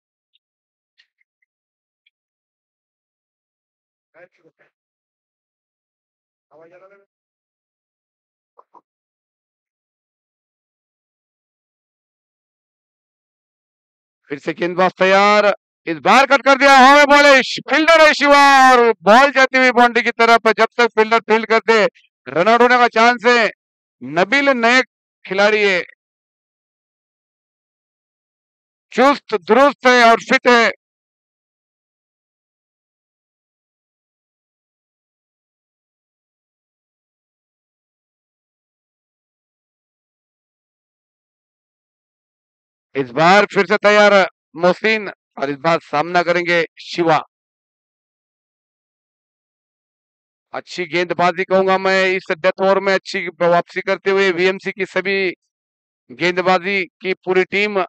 [SPEAKER 1] फिर से गेंदबाज तैयार, इस बार कट कर दिया, हवा में बॉल है, फील्डर है शिवा, और बॉल जाती हुई बाउंड्री की तरफ। जब तक फील्डर फील्ड करते, रन आउट होने का चांस है। नबील नए खिलाड़ी है, चुस्त दुरुस्त है और फिट है। इस बार फिर से तैयार मोहसिन, और इस बार सामना करेंगे शिवा। अच्छी गेंदबाजी कहूंगा मैं इस डेथ ओवर में, अच्छी वापसी करते हुए वीएमसी की सभी गेंदबाजी की पूरी टीम।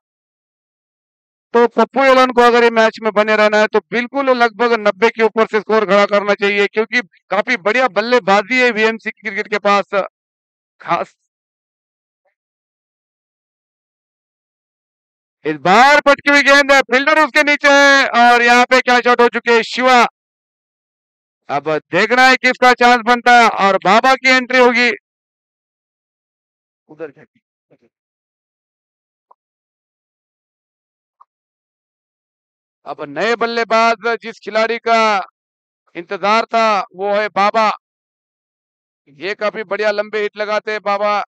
[SPEAKER 1] तो पप्पू एलन को अगर ये मैच में बने रहना है तो बिल्कुल लगभग 90 के ऊपर से स्कोर खड़ा करना चाहिए, क्योंकि काफी बढ़िया बल्लेबाजी है वीएमसी क्रिकेट के पास। खास इस बार पटकी हुई गेंद है, फील्डर उसके नीचे है, और यहाँ पे कैच आउट हो चुके हैं शिवा। अब देखना है किसका चांस बनता है, और बाबा की एंट्री होगी उधर। अब नए बल्लेबाज जिस खिलाड़ी का इंतजार था वो है बाबा। ये काफी बढ़िया लंबे हिट लगाते हैं बाबा,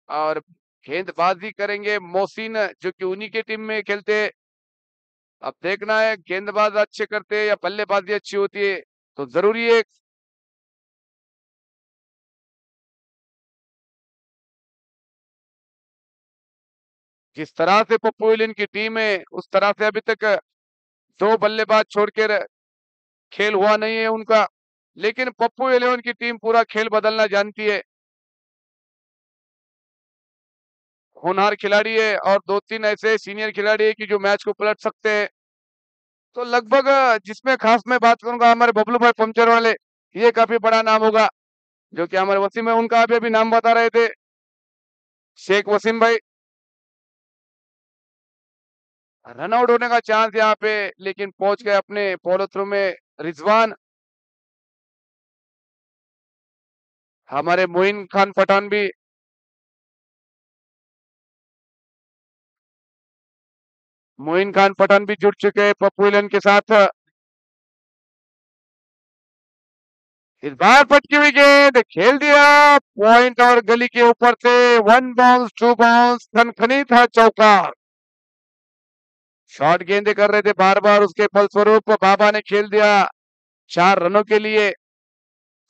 [SPEAKER 1] और गेंदबाजी करेंगे मोहसिन जो कि उन्हीं के टीम में खेलते हैं। अब देखना है गेंदबाज अच्छे करते हैं या बल्लेबाजी अच्छी होती है, तो जरूरी है। जिस तरह से पप्पू एलिन की टीम है उस तरह से अभी तक दो बल्लेबाज छोड़कर खेल हुआ नहीं है उनका, लेकिन पप्पू एलेवन की टीम पूरा खेल बदलना जानती है। होनहार खिलाड़ी है, और दो तीन ऐसे सीनियर खिलाड़ी है कि जो मैच को पलट सकते हैं। तो लगभग जिसमें खास मैं बात करूंगा हमारे बबलू भाई पंचर वाले, ये काफी बड़ा नाम होगा, जो कि हमारे वसीम है उनका अभी अभी नाम बता रहे थे, शेख वसीम भाई। रन आउट होने का चांस यहाँ पे, लेकिन पहुंच गए अपने फॉलो थ्रू में रिजवान। हमारे मोइन खान पठान भी, मोइन खान पठान भी जुड़ चुके हैं पप्पू एलन के साथ। इस बार पटकी हुई गेंद खेल दिया, पॉइंट और गली के ऊपर से, वन बाउंस टू बाउंस, खनखनी था चौका। शॉर्ट गेंदे कर रहे थे बार बार, उसके फलस्वरूप बाबा ने खेल दिया 4 रनों के लिए।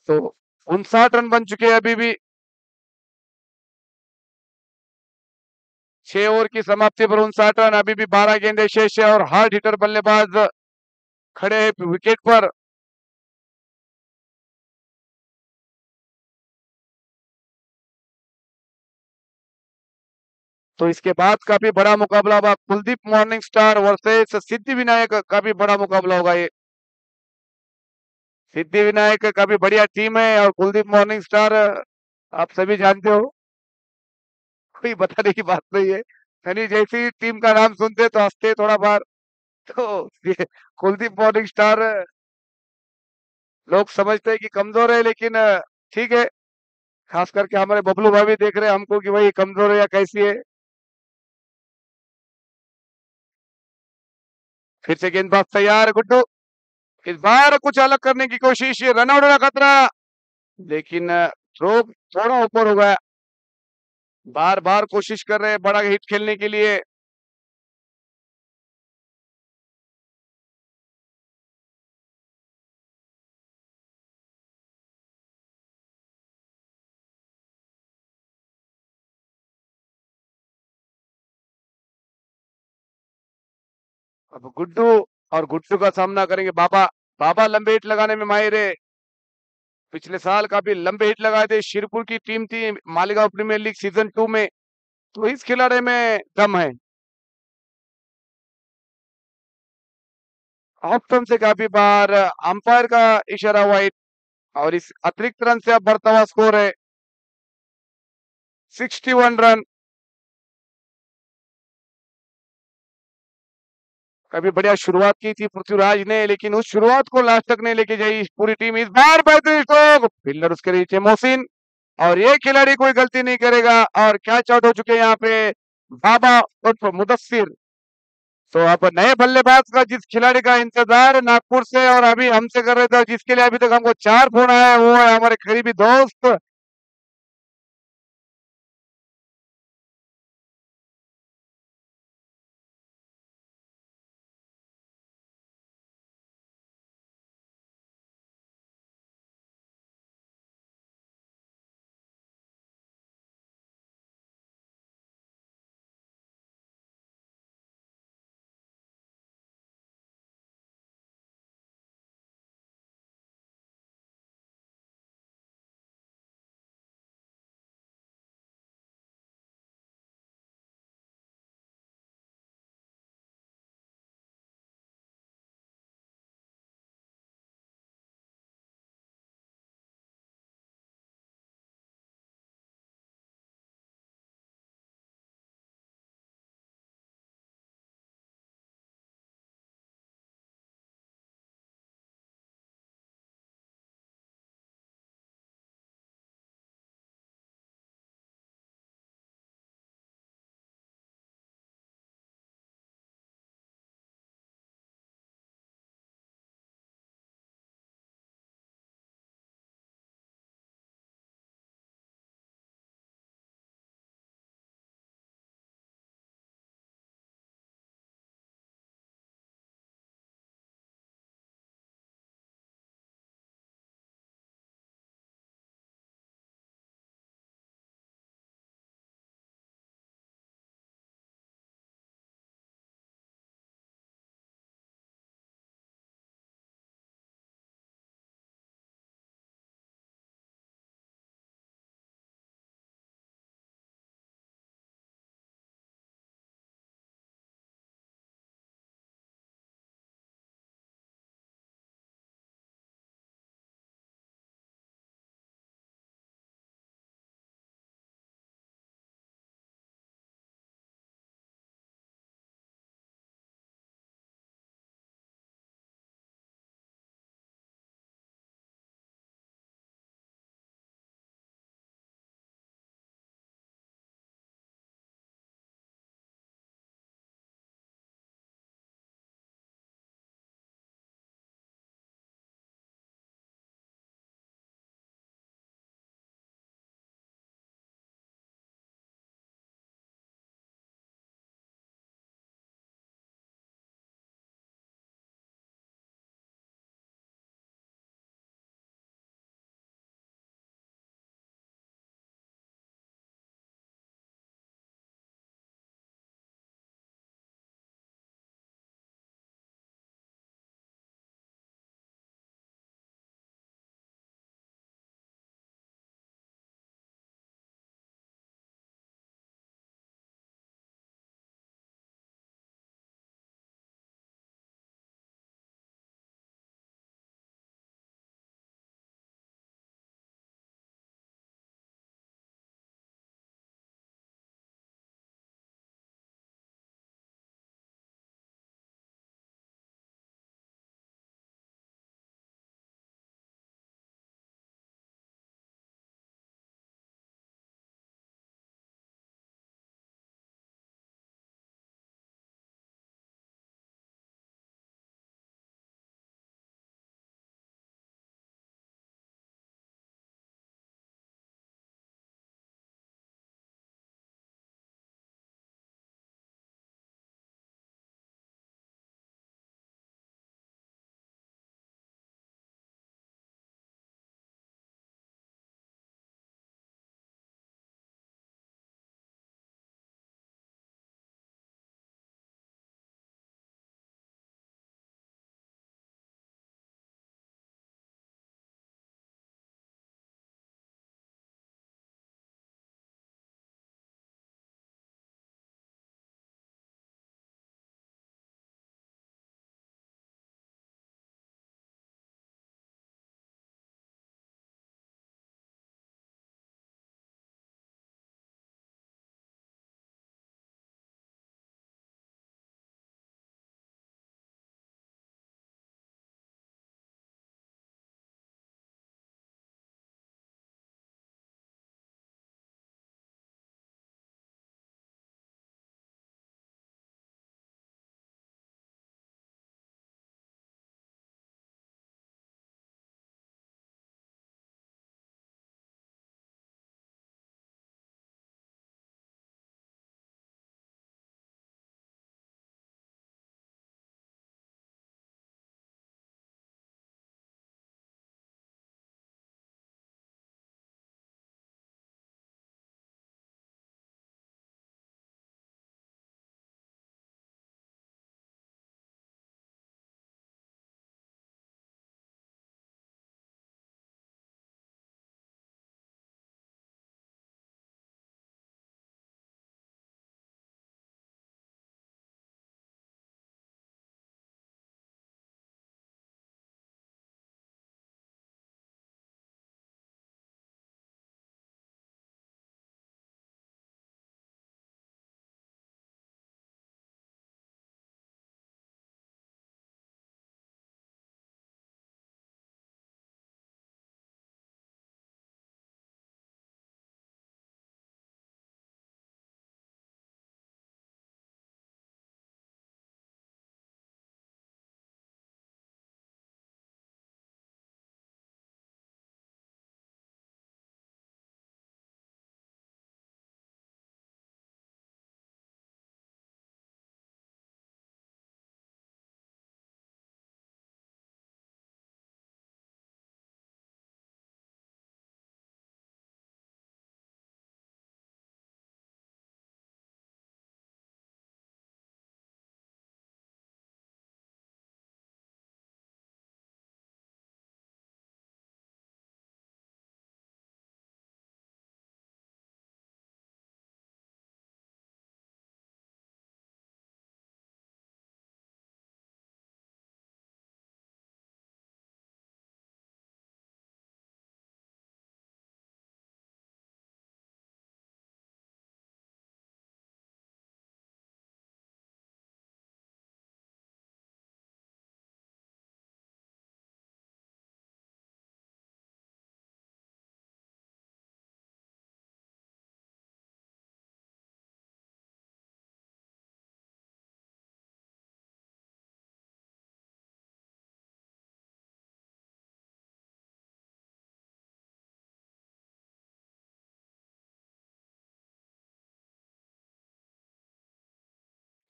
[SPEAKER 1] तो 59 रन बन चुके हैं अभी भी। 6 ओवर की समाप्ति पर 59 रन, अभी भी 12 गेंदे शेष है, और हार्ड हिटर बल्लेबाज खड़े हैं विकेट पर। तो इसके बाद काफी बड़ा मुकाबला होगा, Kuldeep morning star versus Siddhi Vinayak, काफी बड़ा मुकाबला होगा ये। सिद्धि विनायक काफी बढ़िया टीम है, और कुलदीप मॉर्निंग स्टार आप सभी जानते हो, कोई बताने की बात नहीं है। यानी जैसे ही टीम का नाम सुनते तो हंसते थोड़ा बार। तो ये कुलदीप मॉर्निंग स्टार लोग समझते हैं कि कमजोर है, लेकिन ठीक है। खास करके हमारे बबलू भाई भी देख रहे हैं हमको कि भाई कमजोर है या कैसी है। फिर से गेंदबाज तैयार गुड्डू, इस बार कुछ अलग करने की कोशिश, रन आउट का खतरा, लेकिन थ्रो थोड़ा ऊपर हो गया। बार बार कोशिश कर रहे हैं बड़ा हिट खेलने के लिए। अब गुड्डू, और गुड्डू का सामना करेंगे बाबा। बाबा लंबे हिट लगाने में माहिर है, पिछले साल काफी लंबे हिट लगाए थे, शिरपुर की टीम थी मालेगांव प्रीमियर लीग सीजन 2 में। तो इस खिलाड़ी में दम है। ऑप्शन से काफी बार अंपायर का इशारा हुआ, और इस अतिरिक्त रन से अब बढ़ता हुआ स्कोर है 61 रन। कभी बढ़िया शुरुआत की थी पृथ्वीराज ने, लेकिन उस शुरुआत को लास्ट तक नहीं लेके जाई पूरी टीम। इस बार बेहतरीन स्ट्रोक, फील्डर उसके नीचे मोहसिन, और ये खिलाड़ी कोई गलती नहीं करेगा। और कैच आउट हो चुके हैं यहाँ पे बाबा उर्फ मुदस्सिर। तो अब नए बल्लेबाज का, जिस खिलाड़ी का इंतजार नागपुर से और अभी हमसे कर रहे थे, जिसके लिए अभी तक हमको 4 फोन आए, वो है हमारे करीबी दोस्त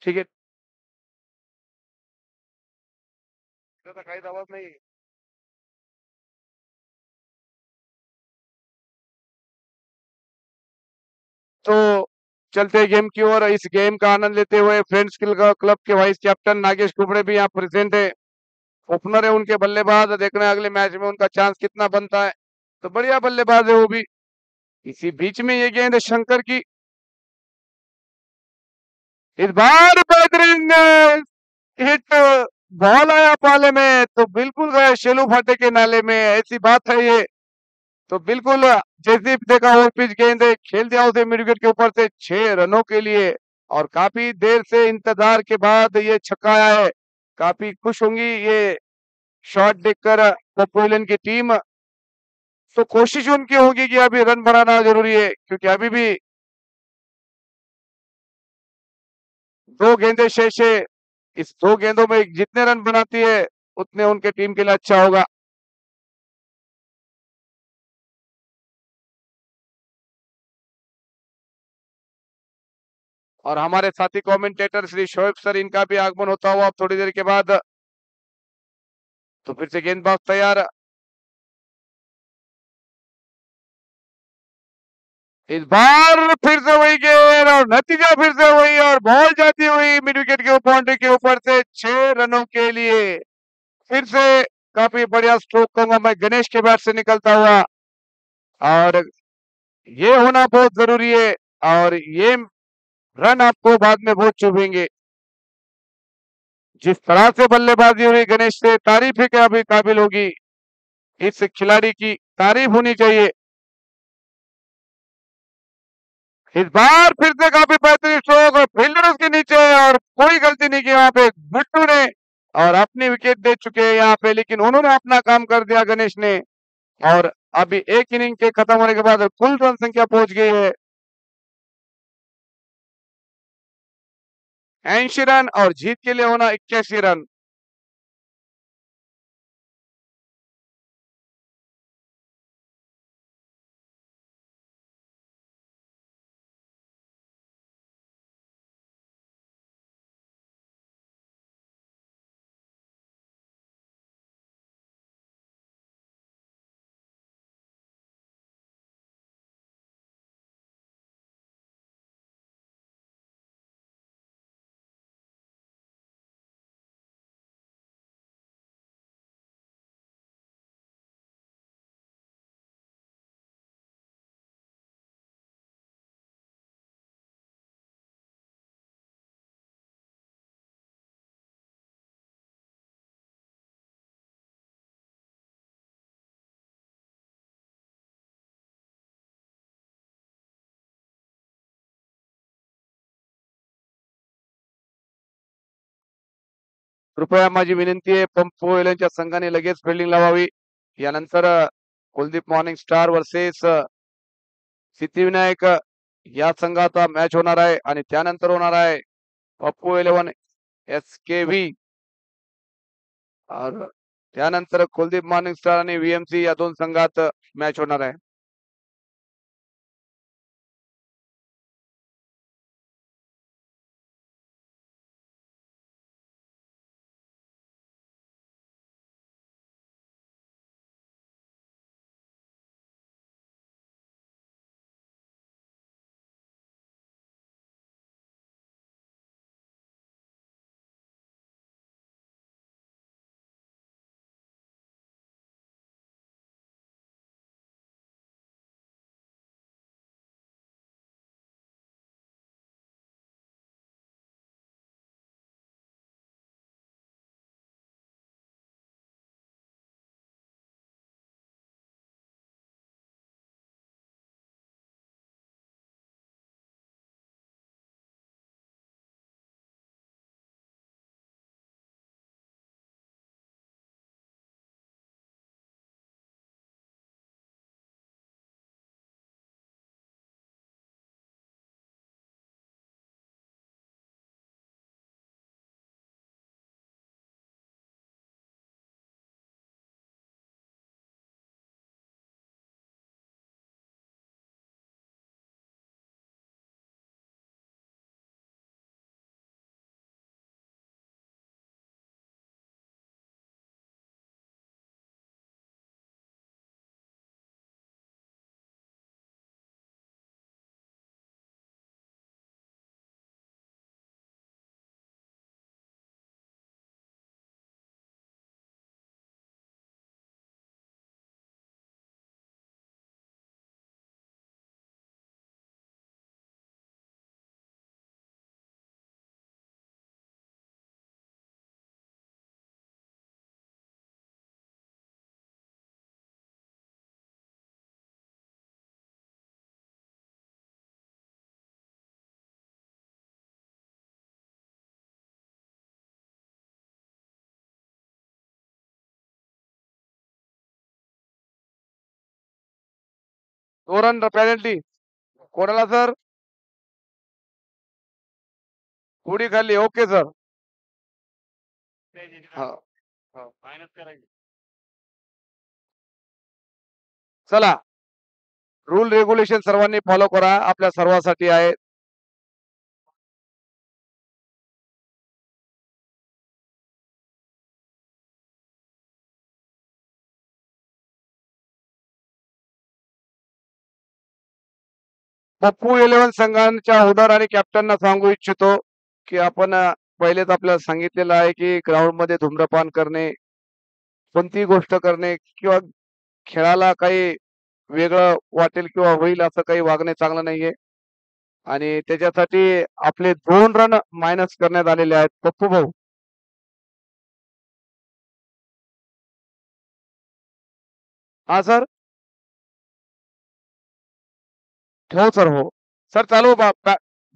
[SPEAKER 1] ठीक आहे. त्याचा काहीच आवाज नाही. तो चलते गेम की ओर, इस गेम का आनंद लेते हुए फ्रेंड्स क्लब के वाइस कैप्टन नागेश कुबड़े भी यहाँ प्रेजेंट है। ओपनर है उनके बल्लेबाज, देखना है अगले मैच में उनका चांस कितना बनता है। तो बढ़िया बल्लेबाज है वो भी। इसी बीच में ये गेंद शंकर की, इस बार बेहतरीन हिट बॉल आया पाले में, तो बिल्कुल गए शेलू फाटे के नाले में, ऐसी बात है ये। तो बिल्कुल जैसे ही देखा वो पिच गेंद खेल दिया उसे मिड विकेट के ऊपर से 6 रनों के लिए, और काफी देर से इंतजार के बाद ये छक्का आया है। काफी खुश होंगी ये शॉट देखकर पप्पू की टीम। तो कोशिश उनकी होगी कि अभी रन बनाना जरूरी है, क्योंकि अभी भी 2 गेंदें शेष है। इस 2 गेंदों में जितने रन बनाती है उतने उनके टीम के लिए अच्छा होगा। और हमारे साथी कमेंटेटर श्री शोएब सर, इनका भी आगमन होता हुआ अब थोड़ी देर के बाद। तो फिर से गेंदबाज तैयार, इस बार फिर से वही गेंद और नतीजा फिर से वही, और बॉल जाती हुई मिड विकेट के बाउंड्री के ऊपर से 6 रनों के लिए। फिर से काफी बढ़िया स्ट्रोक कहूंगा मैं गणेश के बैट से निकलता हुआ, और ये होना बहुत जरूरी है, और ये रन आपको बाद में बहुत चुभेंगे। जिस तरह से बल्लेबाजी हुई गणेश से, तारीफ ही क्या भी काबिल होगी। इस खिलाड़ी की तारीफ होनी चाहिए। इस बार फिर से काफी बेहतरीन स्ट्रोक, और फील्डर उसके नीचे, और कोई गलती नहीं की वहां पे गुट्टू ने, और अपनी विकेट दे चुके हैं यहाँ पे, लेकिन उन्होंने अपना काम कर दिया गणेश ने। और अभी एक इनिंग के खत्म होने के बाद कुल रन संख्या पहुंच गई है 80 रन, और जीत के लिए होना 81 रन। कृपया माझी विनंती आहे, पंपू यांच्या संघाने लगेच फिल्डिंग लावावी। यानंतर Kuldeep morning star versus Siddhivinayak या संघाचा मॅच होणार आहे, आणि त्यानंतर होणार आहे पप्पू 11 SKV, और त्यानंतर कुलदीप मॉर्निंग स्टार आणि VMC या 2 संघात मॅच होणार आहे। 2 रन पेनल्टी कोणाला सर? उडी खाल्ली. Okay sir. हा. चला, रूल रेग्युलेशन सर्वांनी फॉलो करा. आपल्या सर्वांसाठी आहे. पप्पू 11 संघांच्या ओनर आणि कॅप्टनना सांगू इच्छितो की आपण पहिलेच आपल्याला सांगितलेलं आहे की ग्राउंड मध्ये धूम्रपान करणे, कोणतीही गोष्ट करणे किंवा खेळाला काही वेगळं वाटेल किंवा होईल असं काही वागणे चांगलं नाहीये. आणि त्याच्यासाठी आपले 2 रन मायनस करण्यात आलेले आहेत. पप्पू भाऊ. हा सर. हो सर. हो सर. चालू.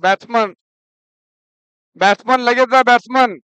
[SPEAKER 1] बॅट्समन बॅट्समन लगेच जा. बॅट्समन.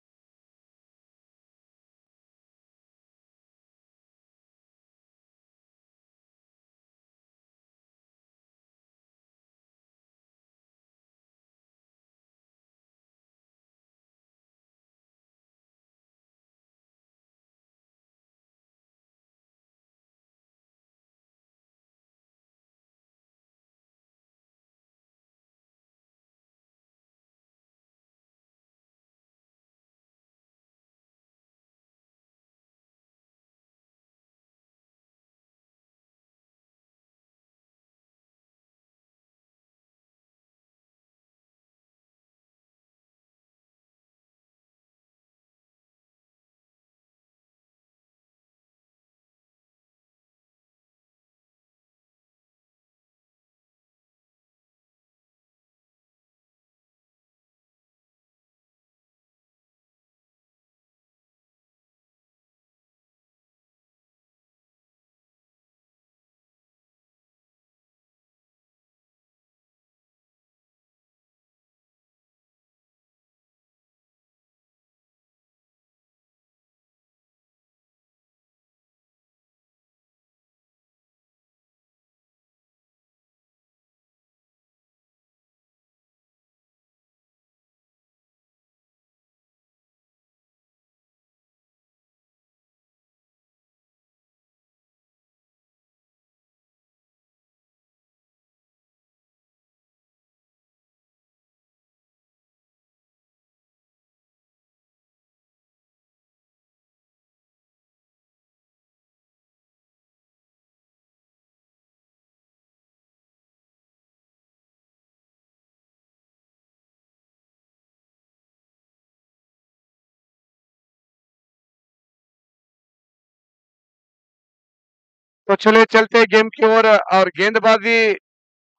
[SPEAKER 1] तो चले चलते गेम की ओर और गेंदबाजी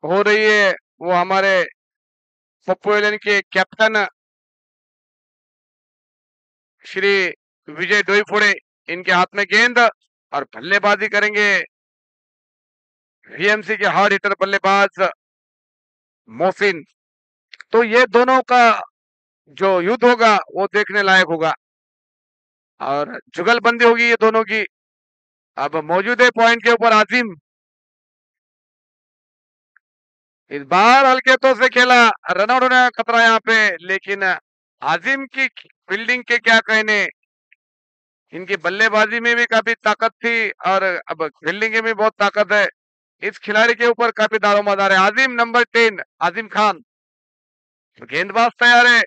[SPEAKER 1] हो रही है. वो हमारे पप्पू एलन के कैप्टन श्री विजय डोईफोड़े, इनके हाथ में गेंद और बल्लेबाजी करेंगे वीएमसी के हार्ड हिटर बल्लेबाज मोहसिन. तो ये दोनों का जो युद्ध होगा वो देखने लायक होगा और जुगलबंदी होगी ये दोनों की. अब मौजूदा पॉइंट के ऊपर आजिम. इस बार हल्के तो से खेला. रनआउट होने का खतरा यहाँ पे, लेकिन आजिम की फील्डिंग के क्या कहने. इनकी बल्लेबाजी में भी काफी ताकत थी और अब फील्डिंग में भी बहुत ताकत है. इस खिलाड़ी के ऊपर काफी दारोमदार है. आजिम नंबर 10 आजिम खान. गेंदबाज तैयार है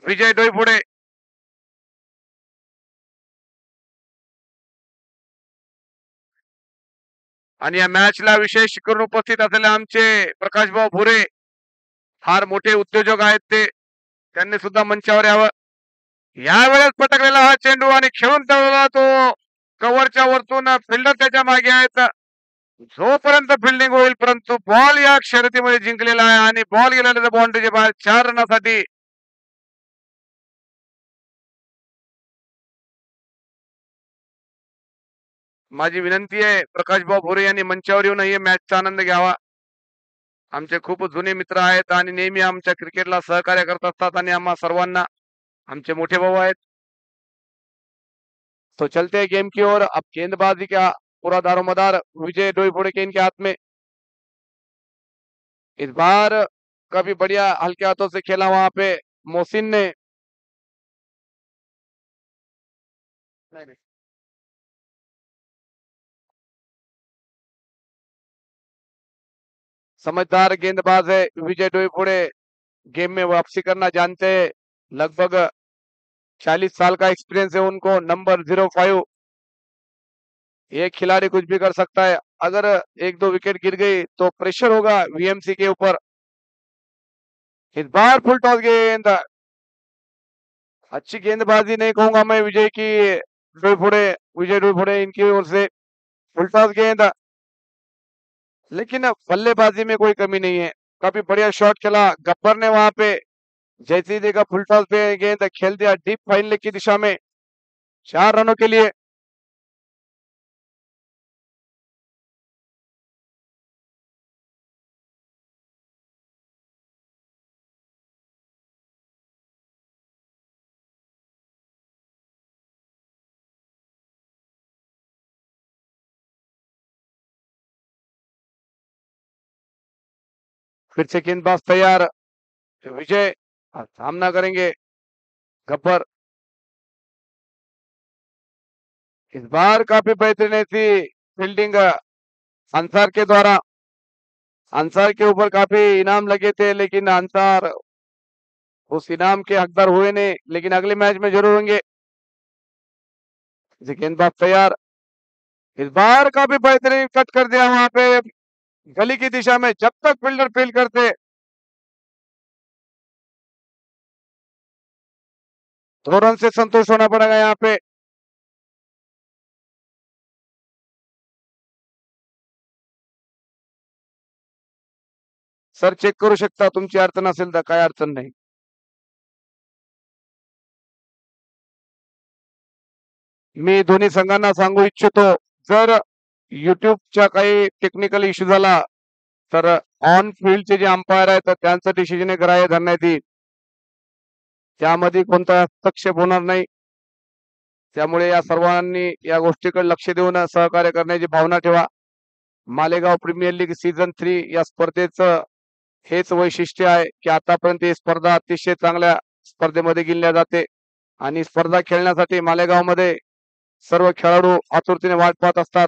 [SPEAKER 1] विजय डोईफोडे. आणि या मॅचला विशेष करून उपस्थित असलेले आमचे प्रकाशभाऊ भुरे, फार मोठे उद्योजक आहेत ते, त्यांनी सुद्धा मंचावर यावं. यावेळेस पटकलेला हा चेंडू आणि खेळून तळला तो कव्हरच्या वरतून. फिल्डर त्याच्या मागे आहेत. जोपर्यंत फिल्डिंग होईल, परंतु बॉल या शर्यतीमध्ये जिंकलेला आहे आणि बॉल गेलेला बाउंड्रीच्या बाहेर 4 रनासाठी. माझी विनंती आहे प्रकाशभाऊ भोरे यांनी मंचावर येऊन ही मॅचचा आनंद घ्यावा. आमचे खूप जुने मित्र आहेत आणि नेहमी आमच्या क्रिकेटला सहकार्य करत असतात आणि आम्हा सर्वांना आमचे मोठे भाऊ आहेत. तो चलते गेम की ओर. अब गेंदबाजी का पूरा दारोमदार विजय डोईफोड़े के इनके हाथ में। इस बार काफी बढ़िया हल्के हाथों से खेला वहां पे मोहसिन ने। समझदार गेंदबाज है विजय डोईफोड़े, गेम में वापसी करना जानते हैं। लगभग 40 साल का एक्सपीरियंस है उनको। नंबर 05, ये खिलाड़ी कुछ भी कर सकता है। अगर एक दो विकेट गिर गई तो प्रेशर होगा वीएमसी के ऊपर। इस बार फुल टॉस गेंद, अच्छी गेंदबाजी नहीं कहूंगा मैं विजय की, डोईफोड़े, विजय डोईफोड़े इनकी ओर से फुल टॉस गेंद, लेकिन बल्लेबाजी में कोई कमी नहीं है। काफी बढ़िया शॉट खेला गब्बर ने वहां पे। जैसे ही देखा फुल टॉस पे गेंद खेल दिया डीप फाइनल की दिशा में 4 रनों के लिए। फिर से गेंदबाज तैयार, विजय सामना करेंगे गब्बर। इस बार काफी बेहतरीन ऐसी फील्डिंग अंसार के द्वारा। अंसार के ऊपर काफी इनाम लगे थे, लेकिन अंसार उस इनाम के हकदार हुए नहीं, लेकिन अगले मैच में जरूर होंगे। गेंदबाज तैयार, इस बार काफी बेहतरीन कट कर दिया वहां पे गली की दिशा में। जब तक फील्डर फील्ड करते 2 रन से संतोष होना पड़ेगा यहाँ पे। सर चेक करू शकता, तुमची अडचण असेल तर, काय अडचण नाही। मी दोन्ही संघांना सांगू इच्छितो, जर युट्यूबच्या काही टेक्निकल इश्यू झाला तर ऑन फील्डचे जे अंपायर आहेत त्यांचं डिसिजन ग्राह्य धरण्यात येईल, त्यामध्ये कोणता हस्तक्षेप होणार नाही। त्यामुळे या सर्वांनी या गोष्टीकडे लक्ष देऊन सहकार्य करण्याची भावना ठेवा। मालेगाव प्रीमियर लीग सीझन 3 या स्पर्धेचं हेच वैशिष्ट्य आहे की आतापर्यंत ही स्पर्धा अतिशय चांगल्या स्पर्धेमध्ये गिनल्या जाते आणि स्पर्धा खेळण्यासाठी मालेगावमध्ये सर्व खेळाडू आतुरतेने वाट पाहत असतात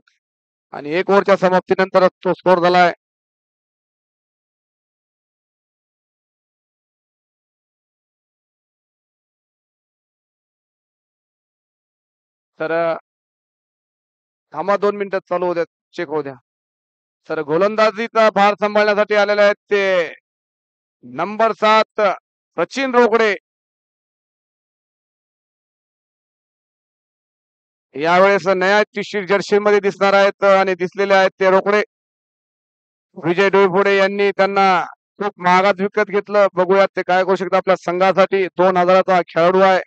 [SPEAKER 1] आणि 1 ओव्हरच्या समाप्तीनंतर तो स्कोर झालाय। तर थांबा 2 मिनिटात चालू होऊ द्या, चेक होऊ द्या। तर गोलंदाजीचा भार सांभाळण्यासाठी आलेले आहेत ते नंबर 7 सचिन रोकडे। यावेळेस नया जर्सी मध्ये दिसणार आहेत आणि दिसलेले आहेत ते रोकडे। विजय डोईफोडे यांनी त्यांना खूप महागात विकत घेतलं। बघूयात ते काय करू शकतात आपल्या संघासाठी। 2000चा खेळाडू आहे।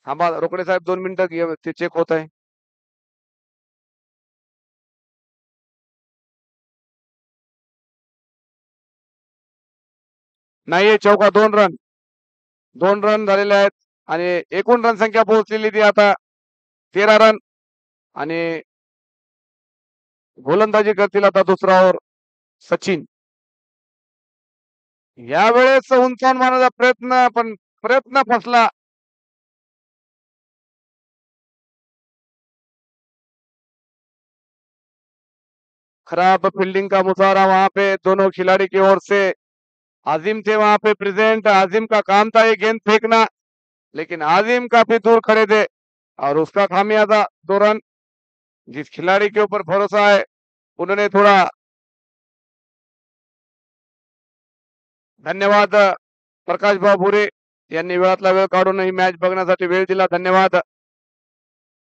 [SPEAKER 1] थांबा रोकडे साहेब 2 मिनिटं, ते चेक होत आहे। नाही, चौका 2 रन, 2 रन झालेले आहेत आणि एकूण रन संख्या पोहोचलेली ती आता 13 रन आणि गोलंदाजी करतील आता दुसरा ओव्हर सचिन। यावेळेस उंचावून मारण्याचा प्रयत्न, पण प्रयत्न फसला। खराब फील्डिंग का मुजाहरा वहां पे दोनों खिलाड़ी की ओर से। आजिम थे वहां पे प्रेजेंट, आजिम का काम था ये गेंद फेंकना, लेकिन आजिम काफी दूर खड़े थे और उसका खामियाजा 2 रन। जिस खिलाड़ी के ऊपर भरोसा है उन्होंने थोड़ा, धन्यवाद प्रकाश बाबुरे यांनी वेळातला वेळ काढून ही मॅच बघण्यासाठी वेळ दिला, धन्यवाद।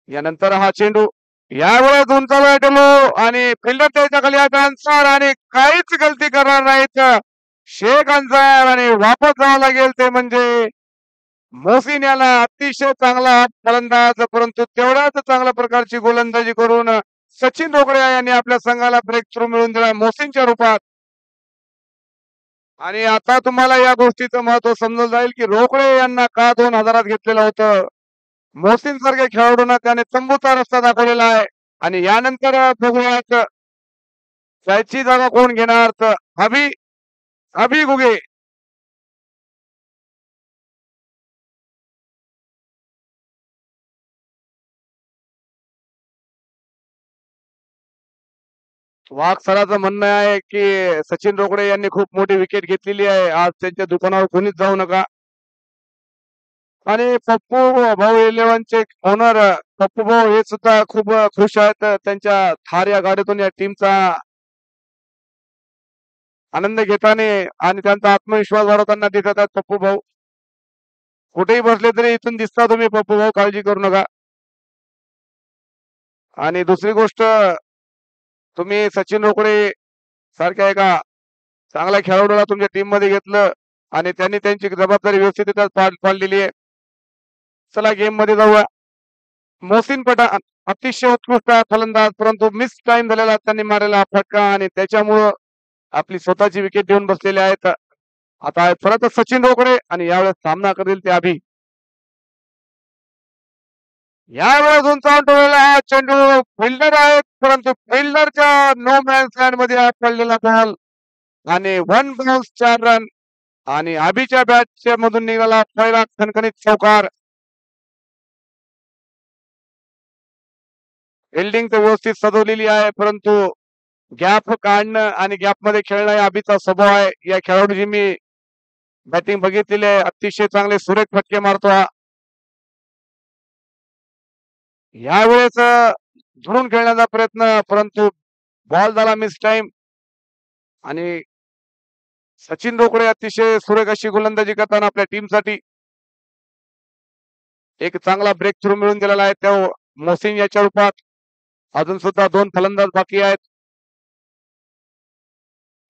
[SPEAKER 1] यानंतर हा चेंडू, यावेळेस उंचावला चेंडू आणि फिल्डर त्याच्या खाली अन्सार आणि काहीच गलती करणार नाहीत शेख अन्सार आणि वापस जावं लागेल ते म्हणजे मोहसिन याला। अतिशय चांगला फलंदाज, परंतु तेवढ्याच चांगल्या प्रकारची गोलंदाजी करून सचिन रोकडे यांनी आपल्या संघाला ब्रेक थ्रू मिळवून दिला मोहसिनच्या रूपात। आणि आता तुम्हाला या गोष्टीचं महत्व समजून जाईल की रोकडे यांना का 2000 घेतलेलं होतं। मोहसिन सारख्या खेळाडूंना त्याने तंबूचा रस्ता दाखवलेला आहे आणि यानंतर बघूयात त्याची जागा कोण घेणार तर अभि अभि गुगे. वाघ सरांचं म्हणणं आहे की सचिन रोकडे यांनी खूप मोठी विकेट घेतलेली आहे, आज त्यांच्या दुकानावर कोणीच जाऊ नका. आणि पप्पू भाऊ इलेव्हनचे ओनर पप्पू भाऊ हे सुद्धा खूप खुश आहेत. त्यांच्या थार या गाडीतून या टीमचा आनंद घेताना आणि त्यांचा आत्मविश्वास वाढवताना दिसत आहेत पप्पू भाऊ. कुठेही बसले तरी इथून दिसता तुम्ही पप्पू भाऊ, काळजी करू नका. आणि दुसरी गोष्ट, तुम्ही सचिन रोकडे सारख्या एका चांगल्या खेळाडूला तुमच्या टीम मध्ये घेतलं आणि त्यांनी त्यांची जबाबदारी व्यवस्थित पाळलेली आहे. चला गेम मध्ये जाऊया. मोहसिन पठाण अतिशय उत्कृष्ट फलंदाज, परंतु मिस टाइम झालेला त्यांनी मारलेला फटका आणि त्याच्यामुळं आपली स्वतःची विकेट देऊन बसलेले आहेत. आता परत सचिन रोकडे आणि यावेळेस सामना करतील ते अभि. यावेळेस उंचावून ठेवलेला हा चेंडू फिल्डर आहेत, परंतु फिल्डरच्या नो मॅन्स लँड मध्ये पडलेला बॉल आणि 1 बाउन्स 4 रन आणि अभिच्या बॅटच्या मधून निघाला पहिला खणखणीत चौकार. फिल्डिंग तर व्यवस्थित सजवलेली आहे, परंतु गॅप काढणं आणि गॅप मध्ये खेळणं हा अभिचा स्वभाव आहे. या खेळाडूची मी बॅटिंग बघितलेली आहे, अतिशय चांगले सुरेख फटके मारतो हा. यावेळेस धरून खेळण्याचा प्रयत्न, परंतु बॉल झाला मिस टाइम आणि सचिन रोकडे अतिशय सुरेख अशी गोलंदाजी करताना आपल्या टीमसाठी एक चांगला ब्रेक थ्रू मिळून गेलेला आहे त्या मोहसिन याच्या रूपात. अजून सुद्धा 2 फलंदाज बाकी आहेत.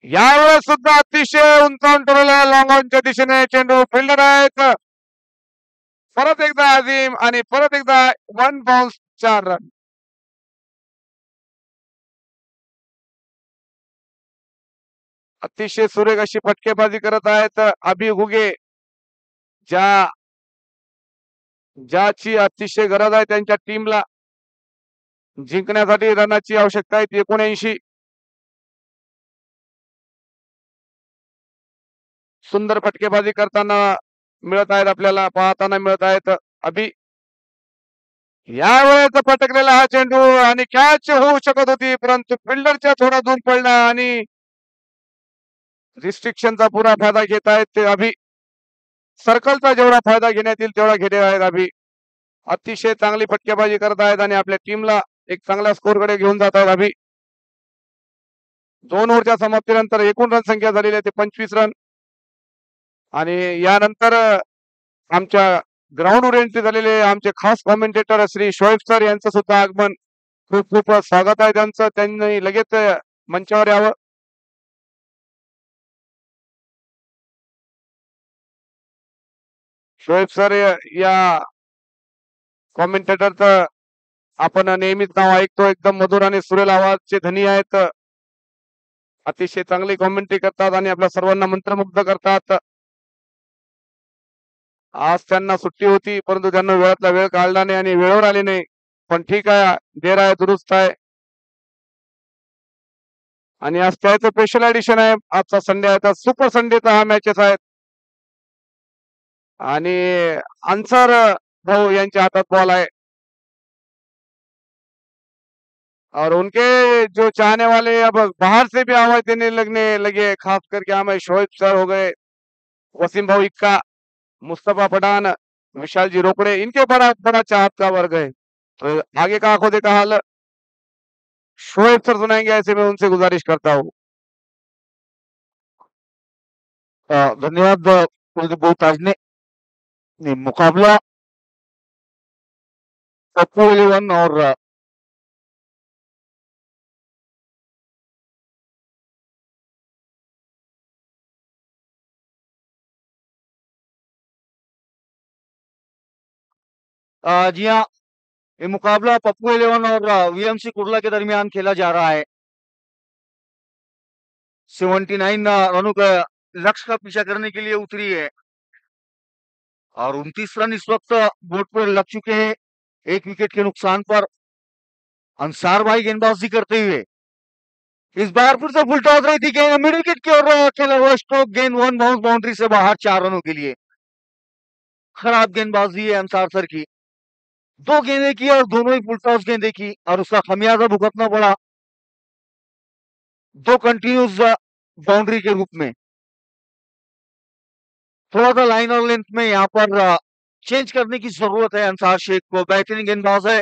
[SPEAKER 1] यावेळेस सुद्धा अतिशय उंचावून ठेवलेला लॉंग ऑनच्या दिशेने चेंडू, फिल्डर आहेत परत एकदा अझीम आणि परत एकदा 1 बाउन्स 4 रन. अतिशय सुरेख अशी फटकेबाजी करत आहेत अभि गुगे. ज्याची अतिशय गरज आहे त्यांच्या टीमला जिंकण्यासाठी. रनाची आवश्यकता आहे 79. सुंदर फटकेबाजी करताना मिळत आहेत, आपल्याला पाहताना मिळत आहेत अभि. यावेळेस पटकलेला हा चेंडू आणि कॅच होऊ शकत होती, परंतु फिल्डरच्या थोडा दूर पडला आणि रिस्ट्रिक्शनचा पुरा फायदा घेत आहेत ते अभि. सर्कलचा जेवढा फायदा घेण्यात येईल तेवढा घेत आहेत अभि. अतिशय चांगली फटकेबाजी करत आहेत आणि आपल्या टीमला एक चांगल्या स्कोरकडे घेऊन जात आहेत अभि. 2 ओव्हरच्या समाप्तीनंतर एकूण रन संख्या झालेली आहे ते 25 रन. आणि यानंतर आमच्या ग्राउंडवर एंट्री झालेले आमचे खास कॉमेंटेटर श्री शोएब सर यांचं सुद्धा आगमन. खूप खूप स्वागत आहे त्यांचं, त्यांनी लगेच मंचावर यावं. शोएब सर या कॉमेंटेटरचं आपण नेहमीच नाव ऐकतो, एकदम मधुर आणि सुरेल आवाजचे धनी आहेत. अतिशय चांगली कॉमेंट्री करतात आणि आपल्या सर्वांना मंत्रमुग्ध करतात. आज त्यांना सुट्टी होती, परंतु त्यांना वेळातला वेळ काढला नाही आणि वेळेवर आले नाही. पण ठीक आहे, देर आहे दुरुस्त आहे. आणि आज त्याचं स्पेशल एडिशन आहे. आजचा संडे आहे, तर सुपर संडेचा हा मॅचेस आहेत. आणि अन्सर भाऊ यांच्या हातात बॉल है और उनके जो चाहने वाले अब बाहर से भी आवाज देने लगने लगे, खास करके हमें शोएब सर हो गए, वसीम भाऊ इक्का, मुस्तफा पठान, विशाल जी रोकड़े, इनके बड़ा बड़ा चाहत का वर्ग है। तो आगे का आंखों देखा हाल शोएब सर सुनाएंगे, ऐसे में उनसे गुजारिश करता हूँ। धन्यवाद कुलदीप भाऊ ताजने। मुकाबला पप्पू 11 और जी हाँ, ये मुकाबला पप्पू 11 और वीएमसी कुर्ला के दरमियान खेला जा रहा है। 79 रनों का लक्ष्य का पीछा करने के लिए उतरी है और 29 रन इस वक्त बोर्ड पर लग चुके हैं 1 विकेट के नुकसान पर।
[SPEAKER 3] अंसार भाई गेंदबाजी करते हुए इस बार फिर से फुल टॉस रही थी गेंद मिड विकेट की ओर खेला हुआ स्ट्रोक गेंद वन बाउंस बाउंड्री से बाहर 4 रनों के लिए। खराब गेंदबाजी है अंसार सर की। 2 गेंदें की और दोनों ही फुल टॉस गेंदें की और उसका खमियाजा भुगतना पड़ा 2 कंटिन्यूस बाउंड्री के रूप में। थोड़ा सा लाइन और लेंथ में यहाँ पर चेंज करने की जरूरत है अंसार शेख को। बेहतरीन गेंदबाज है,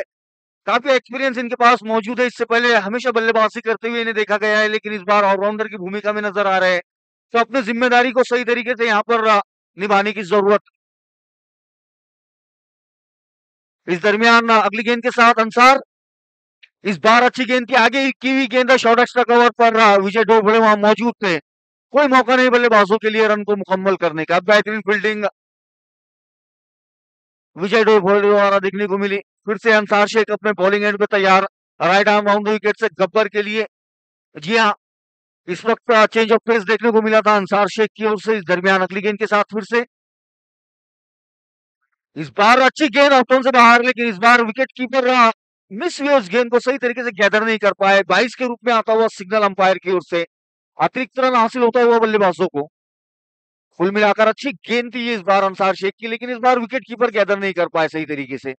[SPEAKER 3] काफी एक्सपीरियंस इनके पास मौजूद है। इससे पहले हमेशा बल्लेबाजी करते हुए इन्हें देखा गया है, लेकिन इस बार ऑलराउंडर की भूमिका में नजर आ रहे हैं। तो अपनी जिम्मेदारी को सही तरीके से यहाँ पर निभाने की जरूरत। इस दरमियान अगली गेंद के साथ अंसार इस बार अच्छी गेंद की आगे की हुई गेंद शॉर्ट एक्स्ट्रा कवर पर विजय डोबड़े वहां मौजूद थे। कोई मौका नहीं बल्लेबाजों के लिए रन को मुकम्मल करने का। बेहतरीन फील्डिंग विजय डोबड़े द्वारा देखने को मिली। फिर से अंसार शेख अपने बॉलिंग एंड पे तैयार, राइट आर्म बाउंड्री विकेट से गब्बर के लिए। जी हाँ, इस वक्त चेंज ऑफ पेस देखने को मिला था अंसार शेख की ओर से। इस दरमियान अगली गेंद के साथ फिर से इस बार अच्छी गेंद ऑप्टन से बाहर, लेकिन इस बार विकेट कीपर मिस हुए, उस गेंद को सही तरीके से गैदर नहीं कर पाए। 22 के रूप में आता हुआ सिग्नल अंपायर की ओर से अतिरिक्त रन हासिल होता हुआ बल्लेबाजों को। कुल मिलाकर अच्छी गेंद थी ये इस बार अंसार शेख की, लेकिन इस बार विकेट कीपर गैदर नहीं कर पाए सही तरीके से।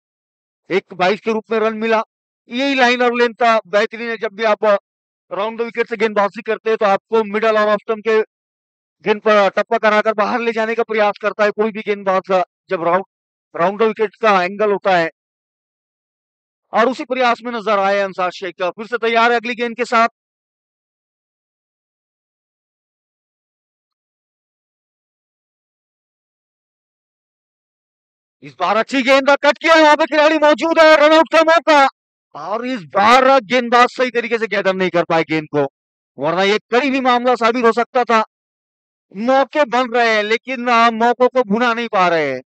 [SPEAKER 3] एक 22 के रूप में रन मिला। यही लाइन और लेंथ था। बेहतरीन है, जब भी आप राउंड द विकेट से गेंदबाजी करते हैं तो आपको मिडल और ऑफ स्टंप के गेंद पर टप्पा कराकर बाहर ले जाने का प्रयास करता है कोई भी गेंदबाज। जब राउंड राउंड द विकेट का एंगल होता है, और उसी प्रयास में नजर आए अंसार शेख। फिर से तैयार है अगली गेंद के साथ। इस बार अच्छी गेंद कट किया, यहाँ पे खिलाड़ी मौजूद है, रनआउट का मौका। और इस बार गेंदबाज सही तरीके से गैदर नहीं कर पाए गेंद को, वरना ये करीबी मामला साबित हो सकता था। मौके बन रहे हैं, लेकिन मौकों को भुना नहीं पा रहे हैं।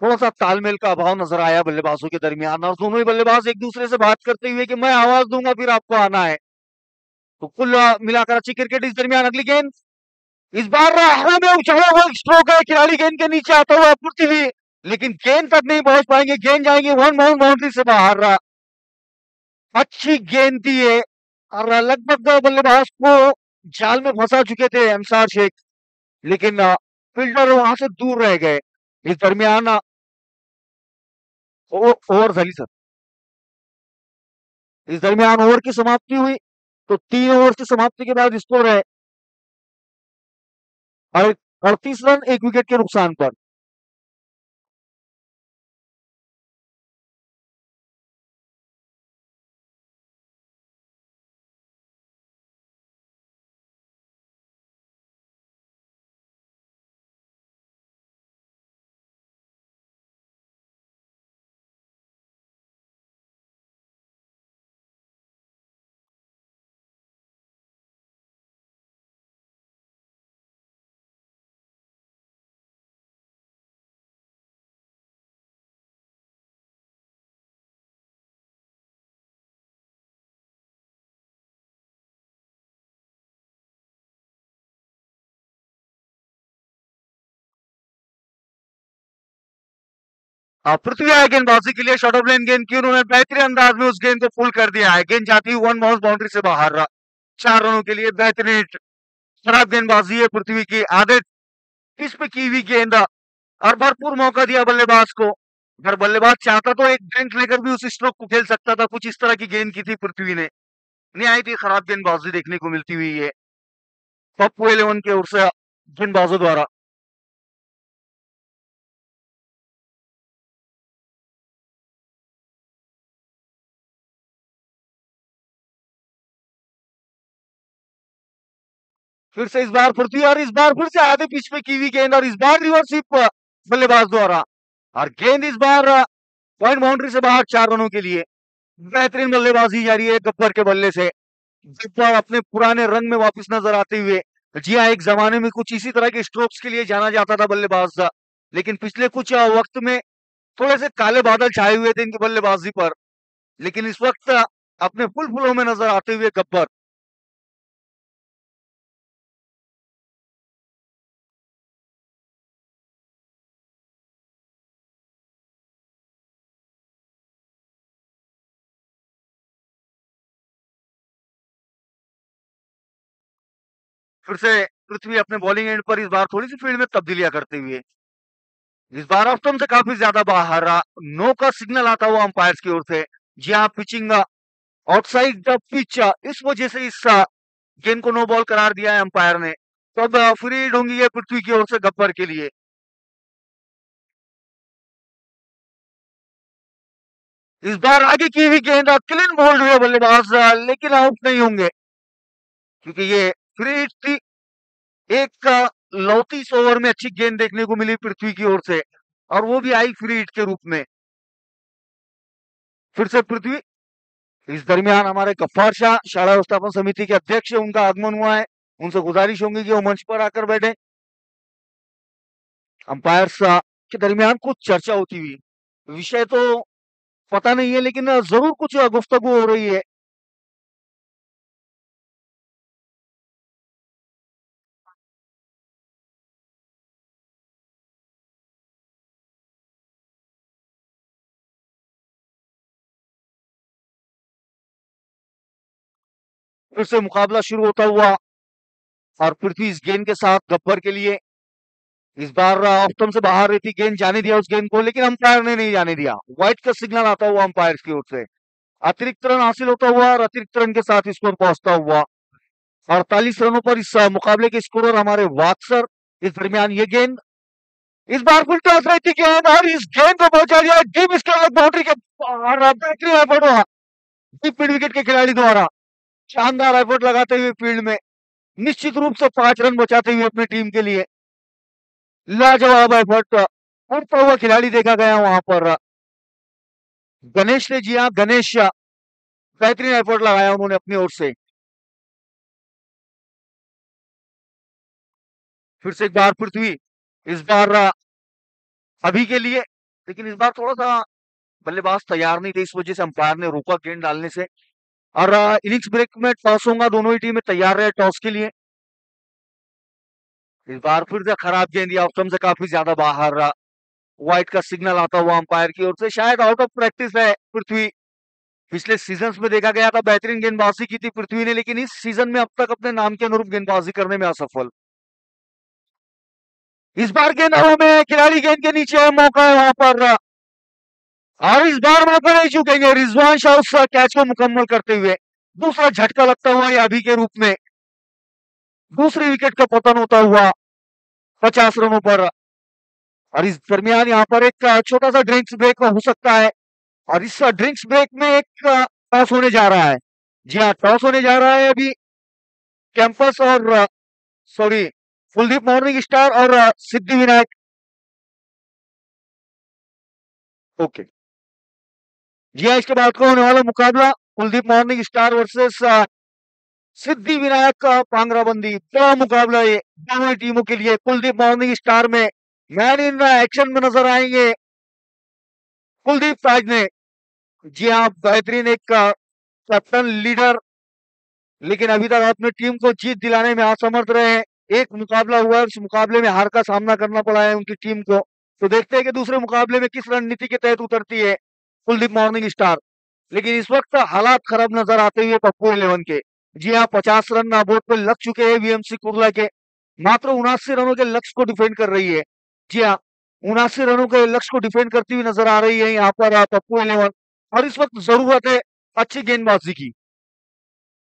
[SPEAKER 3] थोड़ा सा तालमेल का अभाव नजर आया बल्लेबाजों के दरमियान, और दोनों ही बल्लेबाज एक दूसरे से बात करते हुए कि मैं आवाज दूंगा फिर आपको आना है। तो कुल मिलाकर अच्छी क्रिकेट। इस दरमियान अगली गेंद इस बार हवा में उछाला हुआ स्ट्रोक है, खिलाड़ी गेंद के नीचे आता हुआ पृथ्वी, लेकिन गेंद तक नहीं पहुंच पाएंगे। गेंद जाएंगे वन बाउंड बाउंड्री से बाहर। अच्छी गेंद थी ये, और लगभग बल्लेबाज को जाल में फंसा चुके थे अंसार शेख, लेकिन फील्डर वहां से दूर रह गए। इस दरमियान ओवर झाली सर। इस दरमियान ओवर की समाप्ति हुई, तो 3 ओवर की समाप्ति के बाद स्कोर है 38 रन 1 विकेट के नुकसान पर। पृथ्वी आए गेंदबाजी के लिए, शॉर्ट ऑफ लेन गेंद की उन्होंने बेहतरीन अंदाज में उस गेंद को फुल कर दिया है। गेंद जाती हुई वन बाउंस बाउंड्री से बाहर। 4 रनों के लिए बेहतरीन खराब गेंदबाजी है पृथ्वी की। आधे पिच पे की हुई गेंद, और भरपूर मौका दिया बल्लेबाज को। अगर बल्लेबाज चाहता तो एक ड्रिंक लेकर भी उस स्ट्रोक को खेल सकता था। कुछ इस तरह की गेंद की थी पृथ्वी ने। निहायत ही खराब गेंदबाजी देखने को मिलती हुई है पप्पू 11 की ओर से गेंदबाजों द्वारा। फिर से इस बार पृथ्वी, और इस बार फिर से आधे पिच पे की हुई गेंद, और इस बार रिवर्सिप बल्लेबाज द्वारा, और गेंद इस बार पॉइंट बाउंड्री से बाहर 4 रनों के लिए। बेहतरीन बल्लेबाजी जारी है गब्बर के बल्ले से। गब्बर अपने पुराने रंग में वापस नजर आते हुए। जी हाँ, एक जमाने में कुछ इसी तरह के स्ट्रोक्स के लिए जाना जाता था बल्लेबाज, लेकिन पिछले कुछ वक्त में थोड़े से काले बादल छाए हुए थे इनकी बल्लेबाजी पर, लेकिन इस वक्त अपने फुल फुलों में नजर आते हुए गब्बर। फिर से पृथ्वी अपने बॉलिंग एंड पर इस बार थोड़ी सी फील्ड में तब्दीलियां करते हुए इस बार ऑफ टर्न से काफी ज्यादा बाहर रहा। नो का सिग्नल आता हुआ अंपायर्स की ओर से। जी हाँ, पिचिंग आउटसाइड द पिच, इस वजह से इस गेंद को नो बॉल करार दिया है अंपायर ने। तो अब फ्री हिट होंगी ये पृथ्वी की ओर से गब्बर के लिए। इस बार आगे की हुई गेंद क्लीन बोल्ड हुए बल्लेबाज, लेकिन आउट नहीं होंगे क्योंकि ये फ्री हिट थी। एक लौती इस ओवर में अच्छी गेंद देखने को मिली पृथ्वी की ओर से, और वो भी आई फ्री हिट के रूप में। फिर से पृथ्वी। इस दरमियान हमारे गफ्फार शाह शाला व्यवस्थापन समिति के अध्यक्ष, उनका आगमन हुआ है। उनसे गुजारिश होंगी कि वो मंच पर आकर बैठे। अंपायर्स के दरमियान कुछ चर्चा होती हुई, विषय तो पता नहीं है लेकिन जरूर कुछ गुफ्तगू हो रही है। फिर से मुकाबला शुरू होता हुआ, और पृथ्वी इस गेंद के साथ गब्बर के लिए। इस बार ऑफ स्टंप से बाहर रहती गेंद, जाने दिया उस गेंद को, लेकिन अंपायर ने नहीं जाने दिया। व्हाइट का सिग्नल आता हुआ अंपायर की ओर से। अतिरिक्त रन हासिल होता हुआ और अतिरिक्त रन के साथ स्कोर पहुंचता हुआ 48 रनों पर इस मुकाबले के स्कोरर हमारे वाक्सर। इस दरमियान ये गेंद इस बार फुल टॉस रहती गेंद, और इस गेंद को पहुंचा दिया डीप स्क्वायर बाउंड्री के बाहर। बेहतरीन एफर्ट हुआ डीप मिड विकेट के खिलाड़ी द्वारा, शानदार एफर्ट लगाते हुए फील्ड में निश्चित रूप से 5 रन बचाते हुए अपनी टीम के लिए लाजवाब एफर्ट करता हुआ खिलाड़ी देखा गया वहां पर। गणेश ने, जी हाँ गणेश, बेहतरीन एफर्ट लगाया उन्होंने अपनी ओर से। फिर से एक बार पृथ्वी, इस बार अभी के लिए, लेकिन इस बार थोड़ा सा बल्लेबाज तैयार नहीं थे, इस वजह से अंपायर ने रोका गेंद डालने से। और इनिंग्स ब्रेक में टॉस होगा, दोनों ही टीमें तैयार रहे टॉस के लिए। इस बार फिर से खराब गेंद, ऑफ स्टंप से काफी ज्यादा बाहर रहा। व्हाइट का सिग्नल आता हुआ अंपायर की ओर से। शायद आउट ऑफ प्रैक्टिस है पृथ्वी। पिछले सीजन्स में देखा गया था बेहतरीन गेंदबाजी की थी पृथ्वी ने, लेकिन इस सीजन में अब तक अपने नाम के अनुरूप गेंदबाजी करने में असफल। इस बार गेंद हवा में, खिलाड़ी गेंद के नीचे है, मौका है वहां पर, और इस बार मौका नहीं चूकेंगे रिजवान शाह उस कैच को मुकम्मल करते हुए। दूसरा झटका लगता हुआ ये अभी के रूप में, दूसरी विकेट का पतन होता हुआ 50 रनों पर। और इस दरमियान यहाँ पर एक छोटा सा ड्रिंक्स ब्रेक हो सकता है, और इस ड्रिंक्स ब्रेक में एक टॉस होने जा रहा है। जी हाँ, टॉस होने जा रहा है अभी। कैंपस और सॉरी कुलदीप मॉर्निंग स्टार और सिद्धि विनायक। ओके, जी हाँ, इसके बाद का होने वाला मुकाबला Kuldeep morning star versus Siddhi Vinayak का पांगराबंदी। बड़ा मुकाबला ये दोनों ही टीमों के लिए। कुलदीप मॉर्निंग स्टार में मैन इन एक्शन में नजर आएंगे कुलदीप फाज ने। जी हाँ, बेहतरीन एक कैप्टन लीडर, लेकिन अभी तक अपनी टीम को जीत दिलाने में असमर्थ रहे हैं। एक मुकाबला हुआ है, उस मुकाबले में हार का सामना करना पड़ा है उनकी टीम को। तो देखते हैं कि दूसरे मुकाबले में किस रणनीति के तहत उतरती है कुलदीप मॉर्निंग स्टार। लेकिन इस वक्त हालात खराब नजर आते हुए पप्पू 11 के। जी हाँ, 50 रन बोर्ड पे लग चुके हैं वीएमसी कुर्ला के। मात्र 79 रनों के लक्ष्य को डिफेंड कर रही है। जी हाँ, 79 रनों के लक्ष्य को डिफेंड करती हुई नजर आ रही है यहाँ पर पप्पू 11। और इस वक्त जरूरत है अच्छी गेंदबाजी की।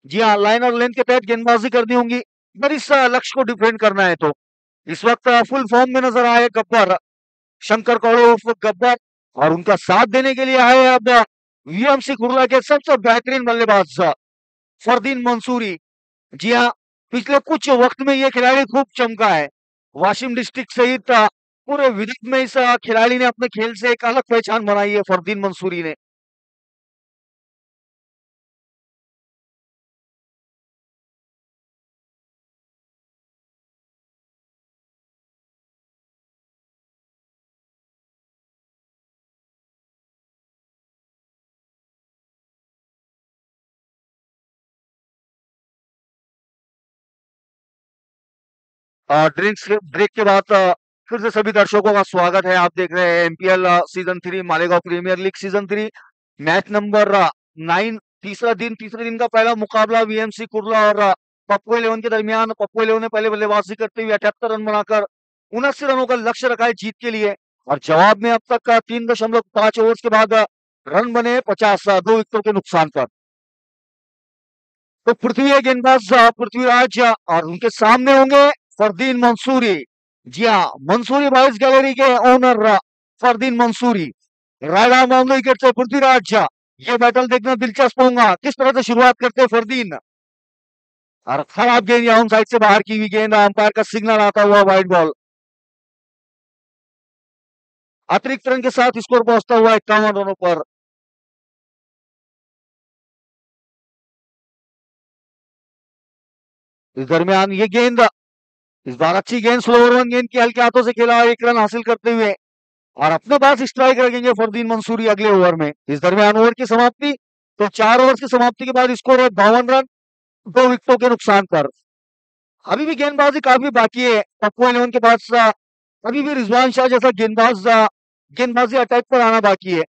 [SPEAKER 3] जी हाँ, लाइन और लेंथ के तहत गेंदबाजी करनी होगी अगर इस लक्ष्य को डिफेंड करना है तो। इस वक्त फुल फॉर्म में नजर आए गब्बर, शंकर कौड़े उर्फ गब्बर, और उनका साथ देने के लिए आए अब वीएमसी कुर्ला के सबसे बेहतरीन बल्लेबाज फरदीन मंसूरी। जी हाँ, पिछले कुछ वक्त में ये खिलाड़ी खूब चमका है। वाशिम डिस्ट्रिक्ट सहित पूरे विदर्भ में इस खिलाड़ी ने अपने खेल से एक अलग पहचान बनाई है फरदीन मंसूरी ने। ड्रिंक्स ब्रेक के बाद फिर से सभी दर्शकों का स्वागत है। आप देख रहे हैं MPL season 3 Malegaon Premier League season 3 match number 9, तीसरा दिन, तीसरे दिन का पहला मुकाबला वीएमसी कुर्ला और पप्पू 11 के दरमियान पप्पू 11 ने पहले बल्लेबाजी करते हुए 78 रन बनाकर 79 रनों का लक्ष्य रखा है जीत के लिए और जवाब में अब तक का 3.5 ओवर्स के बाद रन बने 50 2 विकेटों के नुकसान पर। तो पृथ्वी है गेंदबाज पृथ्वीराज और उनके सामने होंगे फरदीन मंसूरी। जी हाँ, मंसूरी बॉयज गैलरी के owner Fardeen Mansuri. Right arm on the wicket से पृथ्वीराज। ये बैटल देखना दिलचस्प होगा किस तरह से शुरुआत करते हैं फरदीन और खराब गेंद या ऑन साइड से बाहर की हुई गेंद अंपायर का सिग्नल आता हुआ वाइड बॉल। अतिरिक्त रन के साथ स्कोर पहुंचता हुआ 51 रनों पर। इस दरमियान ये गेंद इस बार अच्छी गेंद स्लोवर वन गेंद की हल्के हाथों से खेला 1 रन हासिल करते हुए और अपने पास स्ट्राइक रखेंगे फरदीन मंसूरी अगले ओवर में। इस दरमियान ओवर की समाप्ति तो 4 ओवर की समाप्ति के बाद स्कोर है 52 रन 2 विकेटों के नुकसान पर। अभी भी गेंदबाजी काफी बाकी है पप्पू 11 के पास अभी भी रिजवान शाह जैसा गेंदबाजी अटैक पर आना बाकी है।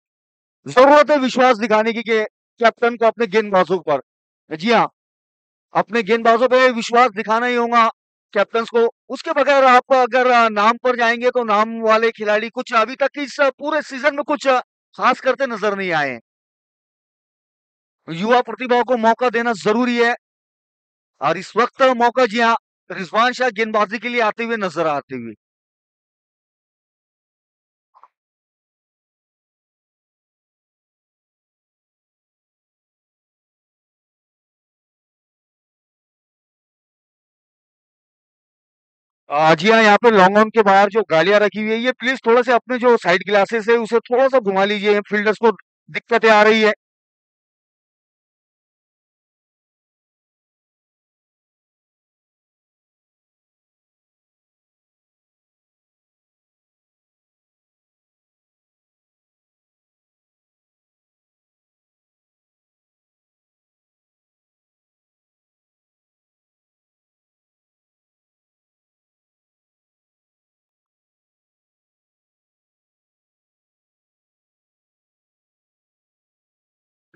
[SPEAKER 3] जरूरत है विश्वास दिखाने की कि कैप्टन को अपने गेंदबाजों पर। जी हाँ, अपने गेंदबाजों पे विश्वास दिखाना ही होगा कैप्टन को। उसके बगैर आप अगर नाम पर जाएंगे तो नाम वाले खिलाड़ी कुछ अभी तक इस पूरे सीजन में कुछ खास करते नजर नहीं आए हैं। युवा प्रतिभाओं को मौका देना जरूरी है और इस वक्त मौका जी हाँ रिजवान शाह गेंदबाजी के लिए आते हुए नजर आते हुए। जी हाँ, यहाँ पे लॉन्ग ऑन के बाहर जो गालियां रखी हुई है ये प्लीज थोड़ा से अपने जो साइड ग्लासेस है उसे थोड़ा सा घुमा लीजिए, फील्डर्स को दिक्कतें आ रही है।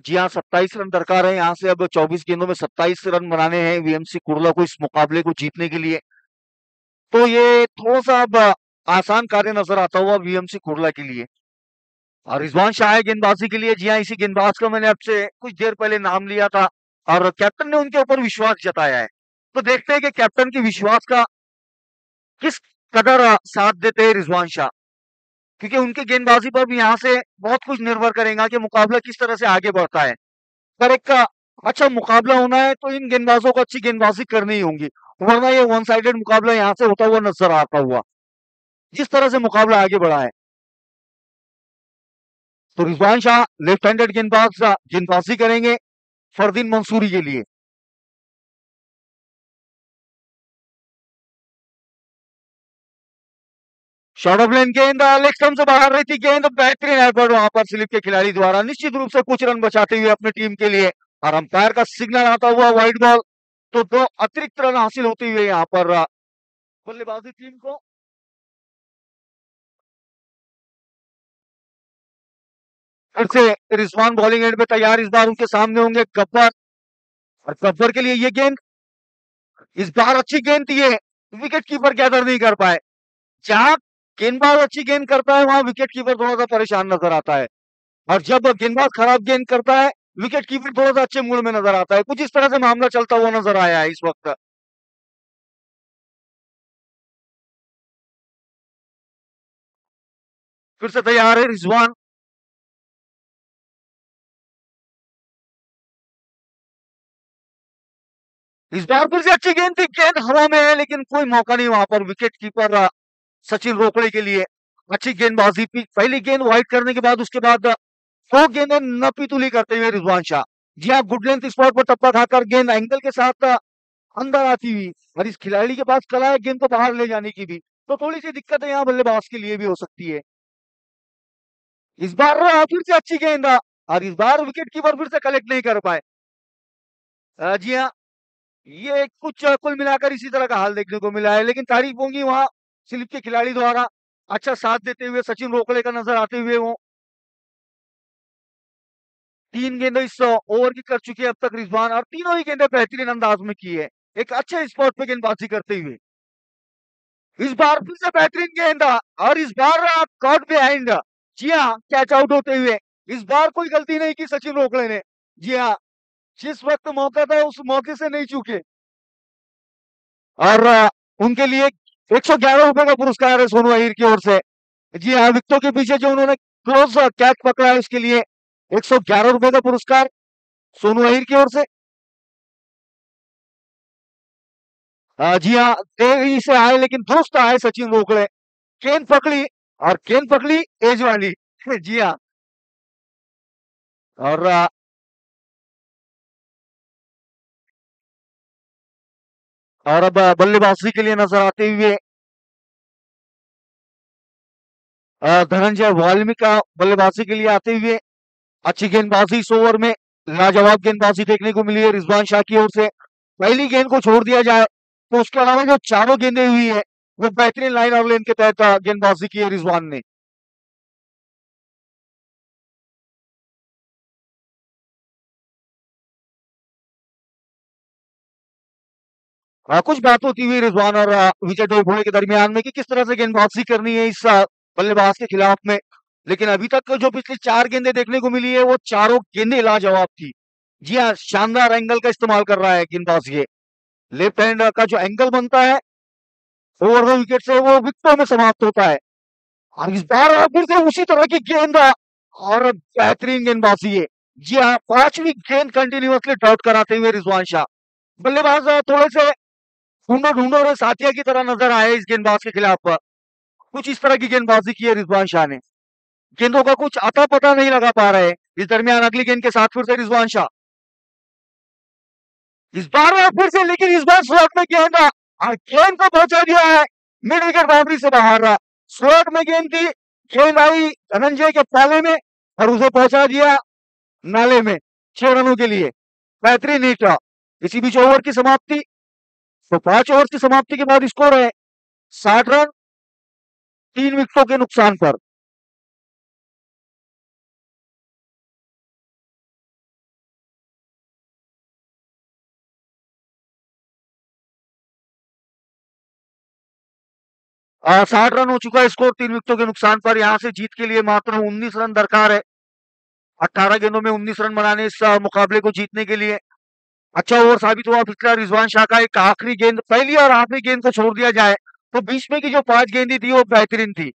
[SPEAKER 3] जी हाँ, 27 रन दरकार है यहाँ से। अब 24 गेंदों में 27 रन बनाने हैं वीएमसी कुर्ला को इस मुकाबले को जीतने के लिए। तो ये थोड़ा सा अब आसान कार्य नजर आता हुआ वीएमसी कुर्ला के लिए। और रिजवान शाह है गेंदबाजी के लिए। जी हाँ, इसी गेंदबाज का मैंने आपसे कुछ देर पहले नाम लिया था और कैप्टन ने उनके ऊपर विश्वास जताया है। तो देखते हैं कि कैप्टन के विश्वास का किस कदर साथ देते हैं रिजवान शाह, क्योंकि उनकी गेंदबाजी पर भी यहाँ से बहुत कुछ निर्भर करेगा कि मुकाबला किस तरह से आगे बढ़ता है। अगर एक अच्छा मुकाबला होना है तो इन गेंदबाजों को अच्छी गेंदबाजी करनी ही होगी, वरना ये वन साइडेड मुकाबला यहाँ से होता हुआ नजर आता हुआ जिस तरह से मुकाबला आगे बढ़ा है। तो रिजवान शाह लेफ्ट हैंडेड गेंदबाज गेंदबाजी करेंगे फरदीन मंसूरी के लिए। शॉर्ट ऑफ लेन गेंद लेग स्टंप से बाहर रही थी गेंद, बेहतरीन एफर्ट वहां पर स्लिप के खिलाड़ी द्वारा निश्चित रूप से कुछ रन बचाते हुए अपनी टीम के लिए और अंपायर का सिग्नल आता हुआ वाइड बॉल। तो 2 अतिरिक्त रन हासिल होते हुए यहाँ पर बल्लेबाजी टीम को। फिर से रिजवान बॉलिंग एंड पे तैयार, इस बार उनके सामने होंगे गब्बर और गब्बर के लिए ये गेंद इस बार अच्छी गेंद थी, ये विकेट कीपर गैदर नहीं कर पाए। जहां गेंदबाज अच्छी गेंद करता है वहां विकेट कीपर थोड़ा सा परेशान नजर आता है और जब गेंदबाज खराब गेंद करता है विकेट कीपर थोड़ा सा अच्छे मूड में नजर आता है। कुछ इस तरह से मामला चलता हुआ नजर आया है इस वक्त। फिर से तैयार है रिजवान। इस बार फिर से अच्छी गेंद थी, गेंद हवा में है लेकिन कोई मौका नहीं वहां पर विकेट कीपर सचिन रोकड़े के लिए। अच्छी गेंदबाजी, पहली गेंद वाइड करने के बाद उसके बाद 100 गेंदें नपी तुली करते हुए रिजवान शाह। जी हाँ, गुड लेंथ स्पॉट पर टप्पा खाकर गेंद एंगल के साथ अंदर आती हुई और इस खिलाड़ी के पास कला है गेंद को बाहर ले जाने की भी। तो थोड़ी सी दिक्कत है यहाँ बल्लेबाज के लिए भी हो सकती है। इस बार फिर से अच्छी गेंद और इस बार विकेट कीपर फिर से कलेक्ट नहीं कर पाए। जी हाँ, ये कुछ कुल मिलाकर इसी तरह का हाल देखने को मिला है, लेकिन तारीफ होंगी वहां स्लिप के खिलाड़ी द्वारा अच्छा साथ देते हुए सचिन रोकड़े का नजर आते हुए वो 3 गेंदें इस ओवर की कर चुके हैं अब तक रिजवान और तीनों ही गेंदें बेहतरीन अंदाज में की है। एक अच्छे स्पॉट पे गेंदबाजी करते हुए। इस बार फिर से बेहतरीन गेंद और इस बार कॉट बिहाइंड। जी हाँ, कैच आउट होते हुए। इस बार कोई गलती नहीं की सचिन रोकड़े ने। जी हाँ, जिस वक्त मौका था उस मौके से नहीं चूके और उनके लिए 111 रुपए का पुरस्कार है सोनू अहिर की ओर से। जी हाँ, विकेटों के पीछे जो उन्होंने क्लोज कैच पकड़ा है उसके लिए 111 रुपए का पुरस्कार सोनू अहिर की ओर से। जी हाँ, देरी से आए लेकिन दुरुस्त आए सचिन रोकड़े। गेंद पकड़ी और गेंद पकड़ी एज वाली। जी हाँ, और अब बल्लेबाजी के लिए नजर आते हुए धनंजय वाल्मीकि का बल्लेबाजी के लिए आते हुए। अच्छी गेंदबाजी इस ओवर में, लाजवाब गेंदबाजी देखने को मिली है रिजवान शाह की ओर से। पहली गेंद को छोड़ दिया जाए तो उसके अलावा जो चारों गेंदें हुई है वो बेहतरीन लाइन और लेन के तहत गेंदबाजी की है रिजवान ने। कुछ बात होती हुई रिजवान और विजय डोभाल के दरमियान में कि किस तरह से गेंदबाजी करनी है इस बल्लेबाज के खिलाफ में। लेकिन अभी तक जो पिछली 4 गेंदें देखने को मिली है वो चारों गेंदें लाजवाब थी। जी हाँ, शानदार एंगल का इस्तेमाल कर रहा है गेंदबाज ये। लेफ्ट हैंड का जो एंगल बनता है ओवर द विकेट से वो विकेटों में समाप्त होता है। और इस बार फिर से उसी तरह की गेंद और बेहतरीन गेंदबाजी है। जी हाँ, 5वीं गेंद कंटिन्यूअसली डॉट कराते हुए रिजवान शाह। बल्लेबाज थोड़े से ढूंढो ढूंढो और साथिया की तरह नजर आए इस गेंदबाज के खिलाफ। कुछ इस तरह की गेंदबाजी की है रिजवान शाह ने। गेंदों का कुछ अता पता नहीं लगा पा रहे। इस दरमियान अगली गेंद के साथ फिर से रिजवान शाह। इस बार फिर से लेकिन इस बार स्लॉट में गेंद और गेंद को पहुंचा दिया है मिड विकेट बाउंड्री से बाहर। स्लॉट में गेंद थी, गेंद आई धनंजय के पाले में और उसे पहुंचा दिया नाले में 6 रनों के लिए। बेहतरीन हिट। इसी बीच ओवर की समाप्ति। तो 5 ओवर की समाप्ति के बाद स्कोर है 60 रन 3 विकेटों के नुकसान पर। साठ रन हो चुका है स्कोर 3 विकेटों के नुकसान पर। यहाँ से जीत के लिए मात्र 19 रन दरकार है। 18 गेंदों में 19 रन बनाने इस मुकाबले को जीतने के लिए। अच्छा ओवर साबित हुआ पिछला रिजवान शाह का। एक आखिरी गेंद, पहली और आखिरी गेंद को छोड़ दिया जाए तो बीच में की जो 5 गेंदें थी वो बेहतरीन थी।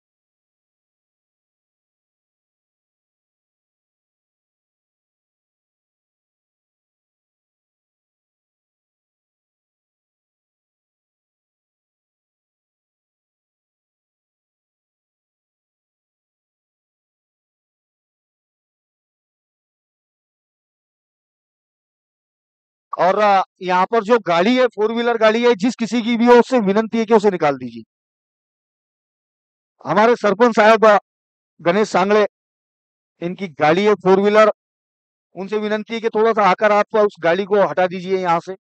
[SPEAKER 3] और यहाँ पर जो गाड़ी है, 4 व्हीलर गाड़ी है, जिस किसी की भी हो उससे विनंती है कि उसे निकाल दीजिए। हमारे सरपंच साहब गणेश सांगले, इनकी गाड़ी है 4 व्हीलर, उनसे विनंती है कि थोड़ा सा आकर आप उस गाड़ी को हटा दीजिए यहाँ से।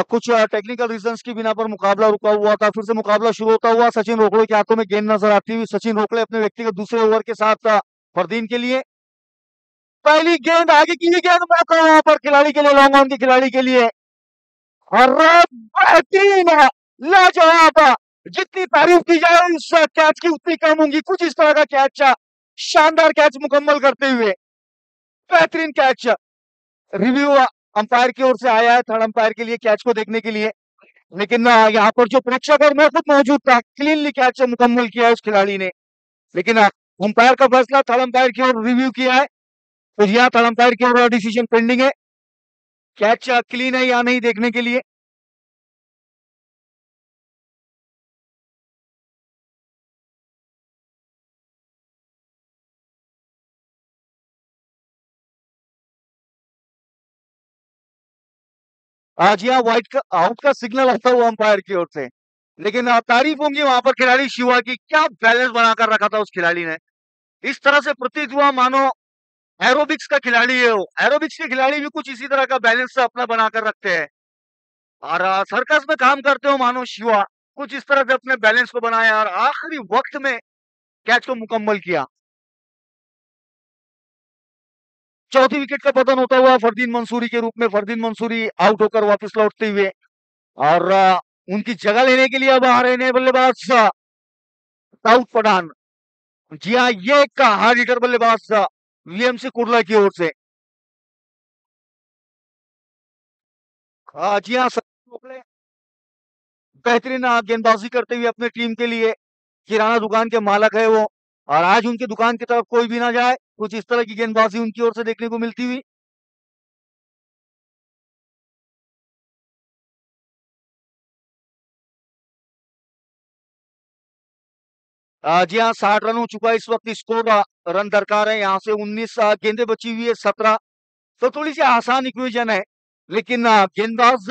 [SPEAKER 3] कुछ टेक्निकल रीजंस की बिना पर मुकाबला रुका हुआ था। फिर से मुकाबला शुरू होता हुआ। सचिन रोकड़े के हाथों में गेंद नजर आती हुई। सचिन रोकड़े अपने व्यक्तिगत दूसरे ओवर के साथ फरदीन के लिए। पहली गेंद आगे की गेंद, मौका वहां पर खिलाड़ी के लिए, लॉन्ग ऑन के खिलाड़ी के लिए। और बेहतरीन है, लाजवाब। जितनी तारीफ की जाए इस कैच की उतनी कम होंगी। कुछ इस तरह का कैच, शानदार कैच मुकम्मल करते हुए। बेहतरीन कैच। रिव्यू अंपायर की ओर से आया है थर्ड अंपायर के लिए कैच को देखने के लिए, लेकिन यहाँ पर जो प्रेक्षक और मैं खुद मौजूद था, क्लीनली कैच मुकम्मल किया है उस खिलाड़ी ने, लेकिन अंपायर का फैसला थर्ड अंपायर की ओर रिव्यू किया है, तो यहाँ थर्ड अंपायर की ओर डिसीजन पेंडिंग है, कैच क्लीन है या नहीं देखने के लिए। आज यहाँ व्हाइट का आउट का सिग्नल आता हुआ अंपायर की ओर से, लेकिन तारीफ होंगी वहां पर खिलाड़ी शिवा की, क्या बैलेंस बनाकर रखा था उस खिलाड़ी ने। इस तरह से प्रतीत हुआ मानो एरोबिक्स का खिलाड़ी है वो। एरोबिक्स के खिलाड़ी भी कुछ इसी तरह का बैलेंस अपना बनाकर रखते हैं, और सर्कस में काम करते हो मानो शिवा, कुछ इस तरह से अपने बैलेंस को बनाया और आखिरी वक्त में कैच को मुकम्मल किया। चौथी विकेट का पतन होता हुआ फरदीन मंसूरी के रूप में, फरदीन मंसूरी आउट होकर वापस लौटते हुए, और उनकी जगह लेने के लिए अब आ रहे हैं बल्लेबाज दाऊद पठान। जी हाँ, ये एक हार्ड हिटर बल्लेबाज वीएमसी कुर्ला की ओर से। जी हाँ, सचिन रोकड़े बेहतरीन गेंदबाजी करते हुए अपने टीम के लिए, किराना दुकान के मालक है वो, और आज उनकी दुकान की तरफ कोई भी ना जाए, कुछ इस तरह की गेंदबाजी उनकी ओर से देखने को मिलती हुई। जी हाँ, 60 रन हो चुका है इस वक्त स्कोर, रन दरकार है यहाँ से 19 गेंदें बची हुई है 17, तो थोड़ी सी आसान इक्वेशन है, लेकिन गेंदबाज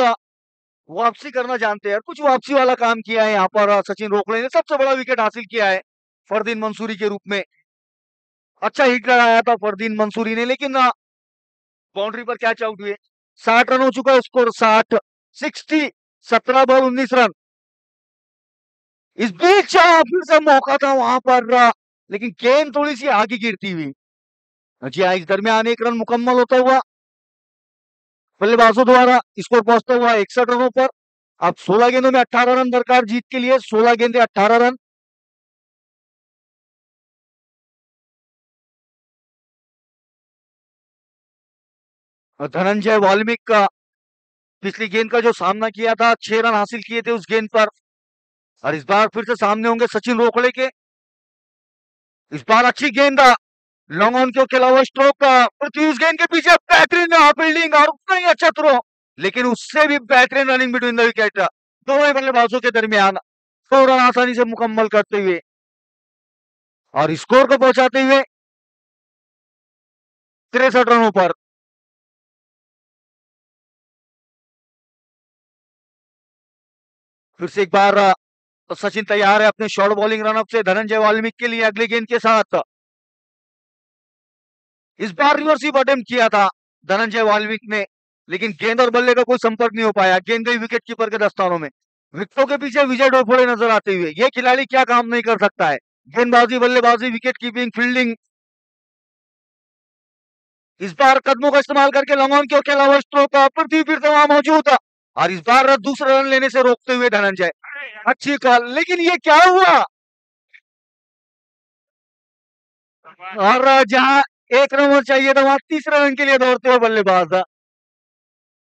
[SPEAKER 3] वापसी करना जानते हैं, कुछ वापसी वाला काम किया है यहाँ पर सचिन रोकड़े ने, सबसे बड़ा विकेट हासिल किया है फरदीन मंसूरी के रूप में। अच्छा हिट लगाया था फरदीन मंसूरी ने, लेकिन बाउंड्री पर कैच आउट हुए। 60 रन हो चुका है स्कोर, 60 60, 17 बॉल 19 रन। इस बीच फिर से मौका था वहां पर, लेकिन गेंद थोड़ी सी आगे गिरती हुई। जी हाँ, इस दरमियान एक रन मुकम्मल होता हुआ बल्लेबाजों द्वारा, स्कोर पहुंचता हुआ 61 रनों पर। अब 16 गेंदों में 18 रन दरकार जीत के लिए, 16 गेंदे 18 रन। और धनंजय वाल्मीकि का पिछली गेंद का जो सामना किया था, 6 रन हासिल किए थे उस गेंद पर, और इस बार फिर से सामने होंगे सचिन रोकड़े के। इस बार अच्छी गेंद लॉन्ग ऑन के अलावा स्ट्रोक का, पृथ्वी उस गेंद के पीछे बेहतरीन फील्डिंग और उतना ही अच्छा थ्रो, लेकिन उससे भी बेहतरीन रनिंग बिटवीन द विकेट, दोनों बल्लेबाजों के दरमियान 100 रन आसानी से मुकम्मल करते हुए और स्कोर को पहुंचाते हुए 63 रनों पर। फिर से एक बार सचिन तैयार है अपने शॉर्ट बॉलिंग रनअप से धनंजय वाल्मीकि के लिए अगली गेंद के साथ। इस बार रिवर्सिव अटेम्प्ट किया था धनंजय वाल्मीकि ने, लेकिन गेंद और बल्ले का कोई संपर्क नहीं हो पाया, गेंद गई विकेट कीपर के दस्तानों में। विकेटों के पीछे विजय डोफोड़े नजर आते हुए, ये खिलाड़ी क्या काम नहीं कर सकता है, गेंदबाजी, बल्लेबाजी, विकेट कीपिंग, फील्डिंग। इस बार कदमों का इस्तेमाल करके लॉन्ग ऑन के अलावा स्ट्रोक, पृथ्वी फिर से वहां मौजूद था, और इस बार दूसरा रन लेने से रोकते हुए धनंजय, अच्छी कॉल, लेकिन ये क्या हुआ, और जहां एक रन और चाहिए था वहां तीसरे रन के लिए दौड़ते हुए बल्लेबाज।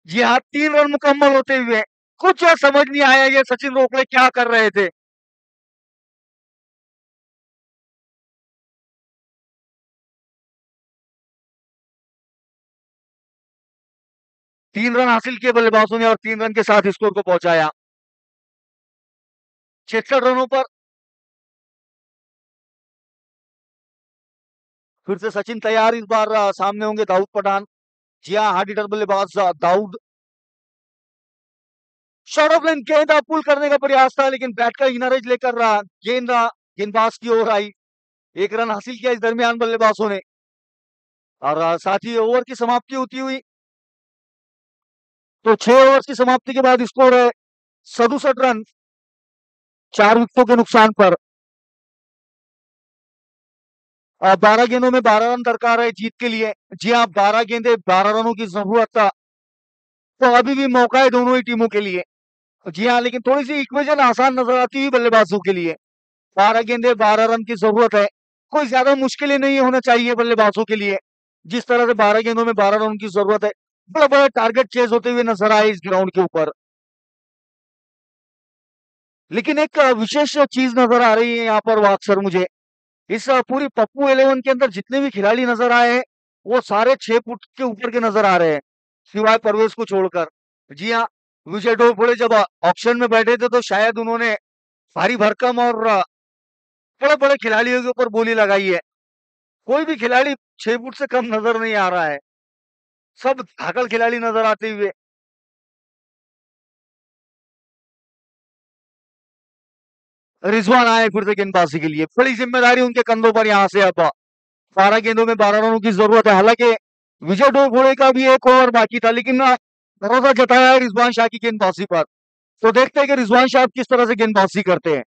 [SPEAKER 3] जी हाँ, 3 रन मुकम्मल होते हुए कुछ समझ नहीं आया ये सचिन रोकड़े क्या कर रहे थे। तीन रन हासिल किए बल्लेबाजों ने और 3 रन के साथ स्कोर को पहुंचाया 66 रनों पर। फिर से सचिन तैयार, इस बार सामने होंगे दाऊद पठान। जी हाँ, हार्ड हिटर बल्लेबाज दाऊद। शॉर्ट ऑफ लाइन गेंद पुल करने का प्रयास था, लेकिन बैट का इनर एज लेकर गेंद गेंदबाज की ओर आई। 1 रन हासिल किया इस दरमियान बल्लेबाजों ने, और साथ ही ओवर की समाप्ति होती हुई, तो 6 ओवर की समाप्ति के बाद स्कोर है 67 रन, 4 विकेटों के नुकसान पर। 12 गेंदों में 12 रन दरकार है जीत के लिए। जी हाँ, 12 गेंदे 12 रनों की जरूरत था, तो अभी भी मौका है दोनों ही टीमों के लिए। जी हाँ, लेकिन थोड़ी सी इक्वेशन आसान नजर आती हुई बल्लेबाजों के लिए। 12 गेंदे 12 रन की जरूरत है, कोई ज्यादा मुश्किलें नहीं होना चाहिए बल्लेबाजों के लिए, जिस तरह से 12 गेंदों में 12 रन की जरूरत है, बड़ा बड़ा टारगेट चेज होते हुए नजर आए इस ग्राउंड के ऊपर। लेकिन एक विशेष चीज नजर आ रही है यहाँ पर वाक्सर मुझे, इस पूरी पप्पू 11 के अंदर जितने भी खिलाड़ी नजर आए हैं वो सारे 6 फुट के ऊपर के नजर आ रहे हैं, सिवाय परवेज को छोड़कर। जी हाँ, विजय डोरफोड़े जब ऑक्शन में बैठे थे तो शायद उन्होंने भारी भरकम और बड़े बड़े खिलाड़ियों के ऊपर बोली लगाई है। कोई भी खिलाड़ी 6 फुट से कम नजर नहीं आ रहा है, सब धाकड़ खिलाड़ी नजर आते हुए। रिजवान आए फिर से गेंदबाजी के लिए, बड़ी जिम्मेदारी उनके कंधों पर यहाँ से। अब 12 गेंदों में 12 रनों की जरूरत है। हालांकि विजय डोरफोड़े का भी एक ओवर बाकी था, लेकिन भरोसा जताया है रिजवान शाह की गेंदबाजी पर। तो देखते हैं कि रिजवान शाह किस तरह से गेंदबाजी करते हैं।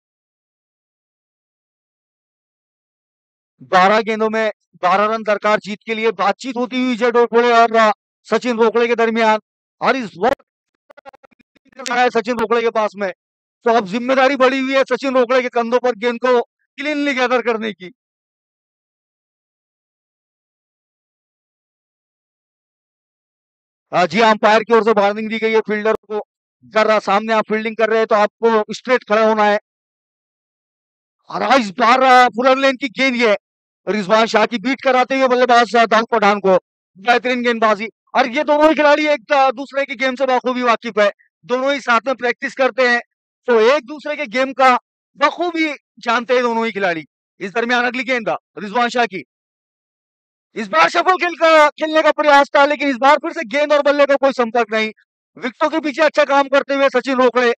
[SPEAKER 3] 12 गेंदों में 12 रन दरकार जीत के लिए। बातचीत होती हुई विजय डोरफोड़े और सचिन रोकड़े के दरमियान, और इस वक्त है सचिन रोकड़े के पास में। तो अब जिम्मेदारी बढ़ी हुई है सचिन रोकड़े के कंधों पर गेंद को क्लीनली गैदर करने की। जी अंपायर की ओर से वार्निंग दी गई है फील्डर को, अगर सामने आप फील्डिंग कर रहे हैं तो आपको स्ट्रेट खड़ा होना है। और इस बार फुलर लेन की गेंद ये रिजवान शाह की बीट कराते हुए बल्लेबाज दाऊद पठान को, बेहतरीन गेंदबाजी। और ये दोनों ही खिलाड़ी एक दूसरे की गेम से बखूबी वाकिफ है, दोनों ही साथ में प्रैक्टिस करते हैं, तो एक दूसरे के गेम का बखूबी जानते हैं दोनों ही खिलाड़ी। इस दरमियान अगली गेंद रिजवान शाह की, इस बार सफल खेलने का प्रयास था, लेकिन इस बार फिर से गेंद और बल्ले का कोई संपर्क नहीं। विकेटों के पीछे अच्छा काम करते हुए सचिन रोकड़े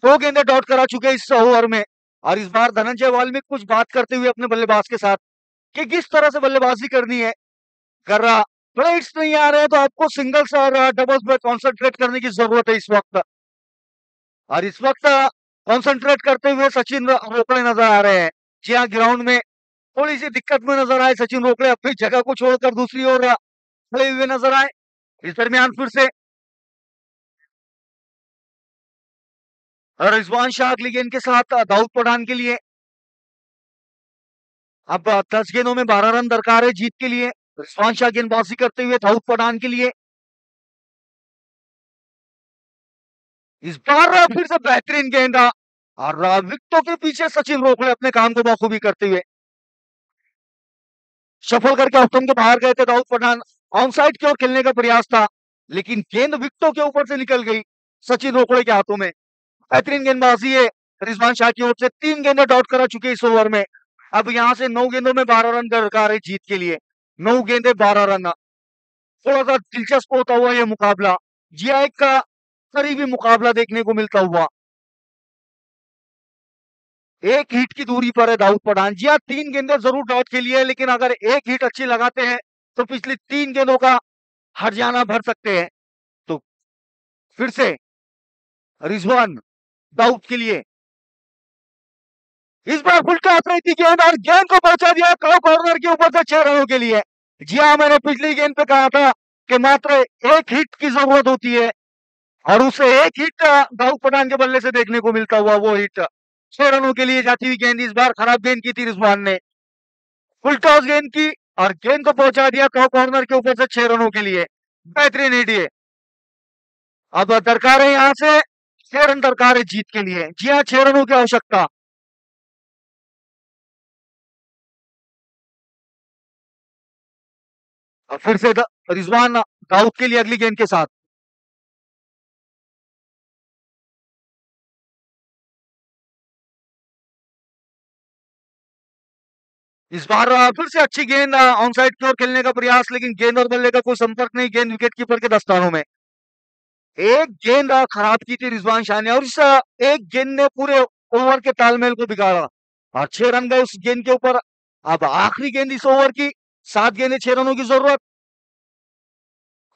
[SPEAKER 3] 2 गेंदें डॉट करा चुके इस ओवर में। और इस बार धनंजय वाल्मीकि कुछ बात करते हुए अपने बल्लेबाज के साथ कि किस तरह से बल्लेबाजी करनी है। कर रहा थोड़ा हिट्स नहीं आ रहे हैं तो आपको सिंगल्स और डबल्स पे कॉन्सेंट्रेट करने की जरूरत है इस वक्त। और इस वक्त कॉन्सेंट्रेट करते हुए सचिन रोकड़े नजर आ रहे हैं। जी हाँ, ग्राउंड में थोड़ी सी दिक्कत में नजर आए सचिन रोकड़े, अपनी जगह को छोड़कर दूसरी ओर खड़े हुए नजर आए। इस दरमियान फिर से रिजवान शाह अगली गेंद के साथ दाऊद पठान के लिए। अब 10 गेंदों में 12 रन दरकार है जीत के लिए। रिजवान शाह गेंदबाजी करते हुए दाऊद पठान के लिए, इस बार फिर से बेहतरीन गेंद और विकेटों के पीछे सचिन रोकड़े अपने काम को बखूबी करते हुए सफल करके ऑप्शन के बाहर गए थे दाऊद पठान। ऑन साइड की ओर खेलने का प्रयास था, लेकिन गेंद विकेटों के ऊपर से निकल गई सचिन रोकड़े के हाथों में। बेहतरीन गेंदबाजी है रिजवान शाह की ओर से, 3 गेंदें डॉट करा चुके इस ओवर में। अब यहां से 9 गेंदों में 12 रन दरकार है जीत के लिए। 9 गेंदे 12 रन, थोड़ा सा दिलचस्प होता हुआ यह मुकाबला, जी हाँ, एक करीबी मुकाबला देखने को मिलता हुआ। 1 हिट की दूरी पर है दाऊद पठान। जी हाँ, 3 गेंदें जरूर डॉट के लिए, लेकिन अगर 1 हिट अच्छी लगाते हैं तो पिछली 3 गेंदों का हर्जाना भर सकते हैं। तो फिर से रिजवान दाऊद के लिए, इस बार फुल टॉस रही थी गेंद और गेंद को पहुंचा दिया कॉर्नर के ऊपर से 6 रनों के लिए। जी हाँ, मैंने पिछली गेंद पे कहा था कि मात्र 1 हिट की जरूरत होती है, और उसे 1 हिट दाऊद पठान के बल्ले से देखने को मिलता हुआ। वो हिट 6 रनों के लिए जाती हुई गेंद, इस बार खराब गेंद की थी रिजवान ने, फुल टॉस गेंद की और गेंद को पहुंचा दिया कॉर्नर के ऊपर से 6 रनों के लिए। बेहतरीन हिट ये। अब दरकार है यहां से 6 रन दरकार है जीत के लिए। जी हाँ, 6 रनों की आवश्यकता। फिर से रिजवान दाऊद के लिए अगली गेंद के साथ, इस बार फिर से अच्छी गेंद ऑन साइड की ओर खेलने का प्रयास, लेकिन गेंद और बल्ले का कोई संपर्क नहीं। गेंद विकेट कीपर के दस्तानों में। एक गेंद खराब की थी रिजवान शाह ने, और इस एक गेंद ने पूरे ओवर के तालमेल को बिगाड़ा और 6 रन गए उस गेंद के ऊपर। अब आखिरी गेंद इस ओवर की, 7 गेंदें 6 रनों की जरूरत।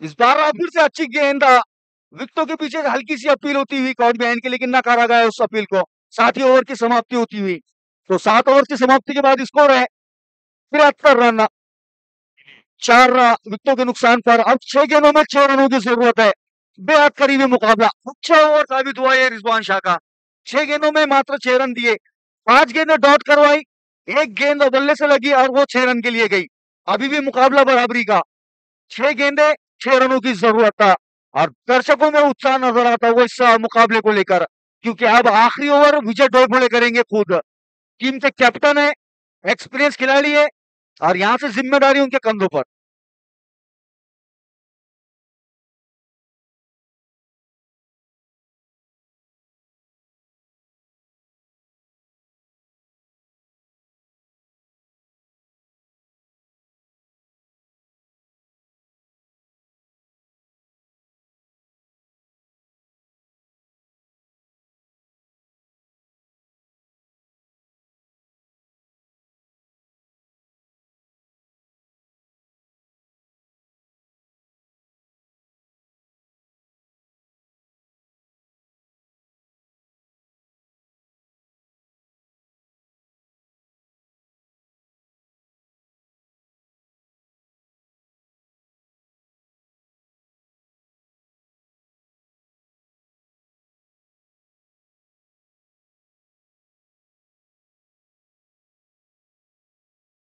[SPEAKER 3] इस बार फिर से अच्छी गेंद, विकेटों के पीछे हल्की सी अपील होती हुई कॉर्ड बिहाइंड की, लेकिन नकारा गया उस अपील को। 7 ही ओवर की समाप्ति होती हुई। तो 7 ओवर की समाप्ति के बाद स्कोर है 73 रन, 4 विकेटों के नुकसान पर। अब 6 गेंदों में 6 रनों की जरूरत है। बेहद करीबी मुकाबला, अच्छा ओवर साबित हुआ है रिजवान शाह का। 6 गेंदों में मात्र 6 रन दिए, 5 गेंदें डॉट करवाई, 1 गेंद बल्ले से लगी और वो 6 रन के लिए गई। अभी भी मुकाबला बराबरी का, 6 गेंदें 6 रनों की जरूरत था और दर्शकों में उत्साह नजर आता हुआ इस मुकाबले को लेकर, क्योंकि अब आखिरी ओवर विजय डोरबोले करेंगे खुद। टीम के कैप्टन है, एक्सपीरियंस खिलाड़ी है और यहाँ से जिम्मेदारी उनके कंधों पर।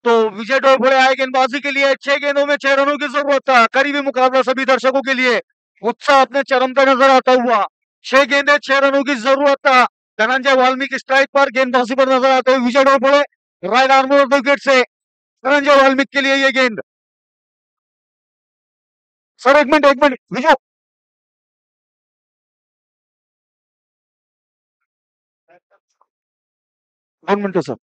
[SPEAKER 3] तो विजय डोरबोले आए गेंदबाजी के लिए, 6 गेंदों में 6 रनों की जरूरत था। करीबी मुकाबला सभी दर्शकों के लिए, उत्साह अपने चरम पर नजर आता हुआ। 6 गेंदे 6 रनों की जरूरत था। धनंजय वाल्मीकि स्ट्राइक पर, गेंदबाजी पर नजर आते हुए विजय डोरबोले राइट आर्म विकेट से धनंजय वाल्मीकि के लिए ये गेंद। सर एक मिनट विजय, 1 मिनट सर।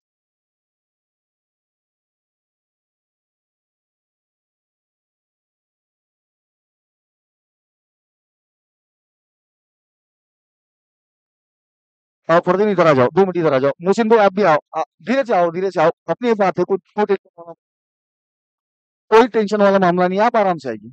[SPEAKER 3] आओ फर्दर इधर आ जाओ, 2 मिनट इधर आ जाओ। मोहसिन भाई आप भी आओ, धीरे से आओ, धीरे से आओ। अपनी बात है, कोई टेंशन वाला मामला नहीं है, आप आराम से आइए।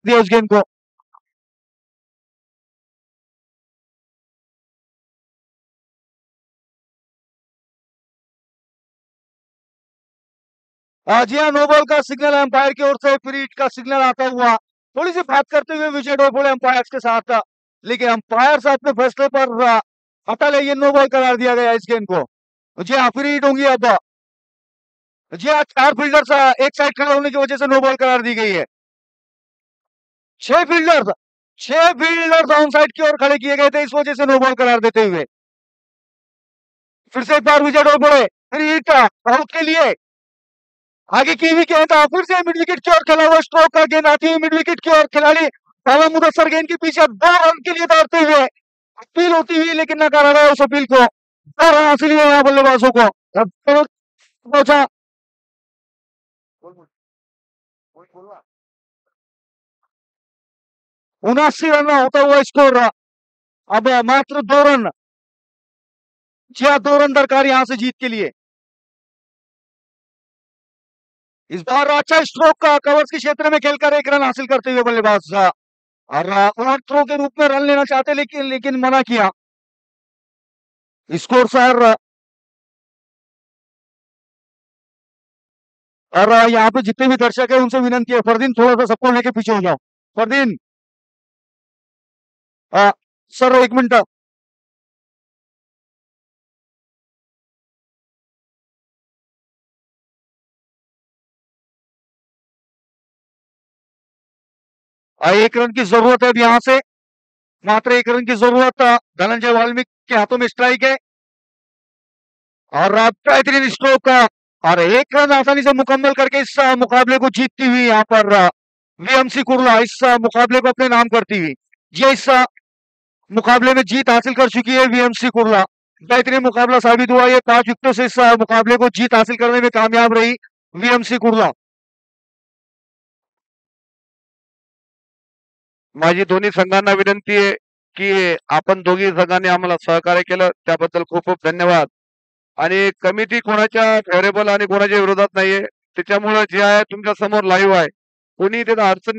[SPEAKER 3] दिया उस गेंद को। जी हाँ, नो बॉल का सिग्नल अंपायर की ओर से, फ्री हिट का सिग्नल आता हुआ। थोड़ी सी बात करते हुए विजय डोरफोड़े अंपायर्स के साथ, लेकिन अंपायर्स अपने फैसले पर अटल है। ये नो बॉल करार दिया गया इस गेंद को। जी हाँ, फ्री हिट होंगी अब। जी हाँ, 4 फील्डर्स एक साइड खड़े होने की वजह से नो बॉल करार दी गई है। 6 फील्डर्स 6 फील्डर्स ऑन साइड की ओर खड़े किए गए थे, इस वजह से नो बॉल करार देते हुए। फिर से एक बार विजय डोरफोड़े, फ्री हिट आउट के लिए आगे की हुई गेंद, फिर से मिड विकेट की ओर खेला हुआ स्ट्रोक का गेंद आती हुई मिड विकेट की ओर, खिलाड़ी बाबा मुदस्सर गेंद के पीछे 2 रन के लिए दौड़ते हुए, अपील होती हुई लेकिन नकारा गया उस अपील को। 2 रन हासिल हुए यहाँ बल्लेबाजों को। अब पहुंचा 79 रन होता हुआ स्कोर। अब मात्र 2 रन, 2 रन दरकार यहां से जीत के लिए। इस बार अच्छा स्ट्रोक का कवर्स के क्षेत्र में खेलकर 1 रन हासिल करते हुए बल्लेबाज, और ओवर थ्रो के रूप में रन लेना चाहते लेकिन मना किया। स्कोर सर, और यहाँ पे जितने भी दर्शक है उनसे विनंती है, फरदीन थोड़ा सा सबको लेके पीछे हो जाओ। Fardeen, sir 1 minute. एक रन की जरूरत है अब यहाँ से, मात्र 1 रन की जरूरत। धनंजय वाल्मीकि के हाथों में स्ट्राइक है, और बेहतरीन स्ट्रोक का, और 1 रन आसानी से मुकम्मल करके इस मुकाबले को जीतती हुई यहाँ पर वीएमसी कुर्ला इस मुकाबले को अपने नाम करती हुई। ये इस मुकाबले में जीत हासिल कर चुकी है वीएमसी कुर्ला। बेहतरीन मुकाबला साबित हुआ, ये 5 विकेटों से इस मुकाबले को जीत हासिल करने में कामयाब रही वीएमसी कुर्ला।
[SPEAKER 1] माझी दोन्ही संघांना विनंती आहे की आपण दोघी संघांनी आम्हाला सहकार्य केलं त्याबद्दल खूप खूप धन्यवाद. आणि कमिटी कोणाच्या फेवरेबल आणि कोणाच्या विरोधात नाहीये, त्याच्यामुळे जे आहे तुमच्या समोर लाईव्ह आहे. कोणी त्याला अडचण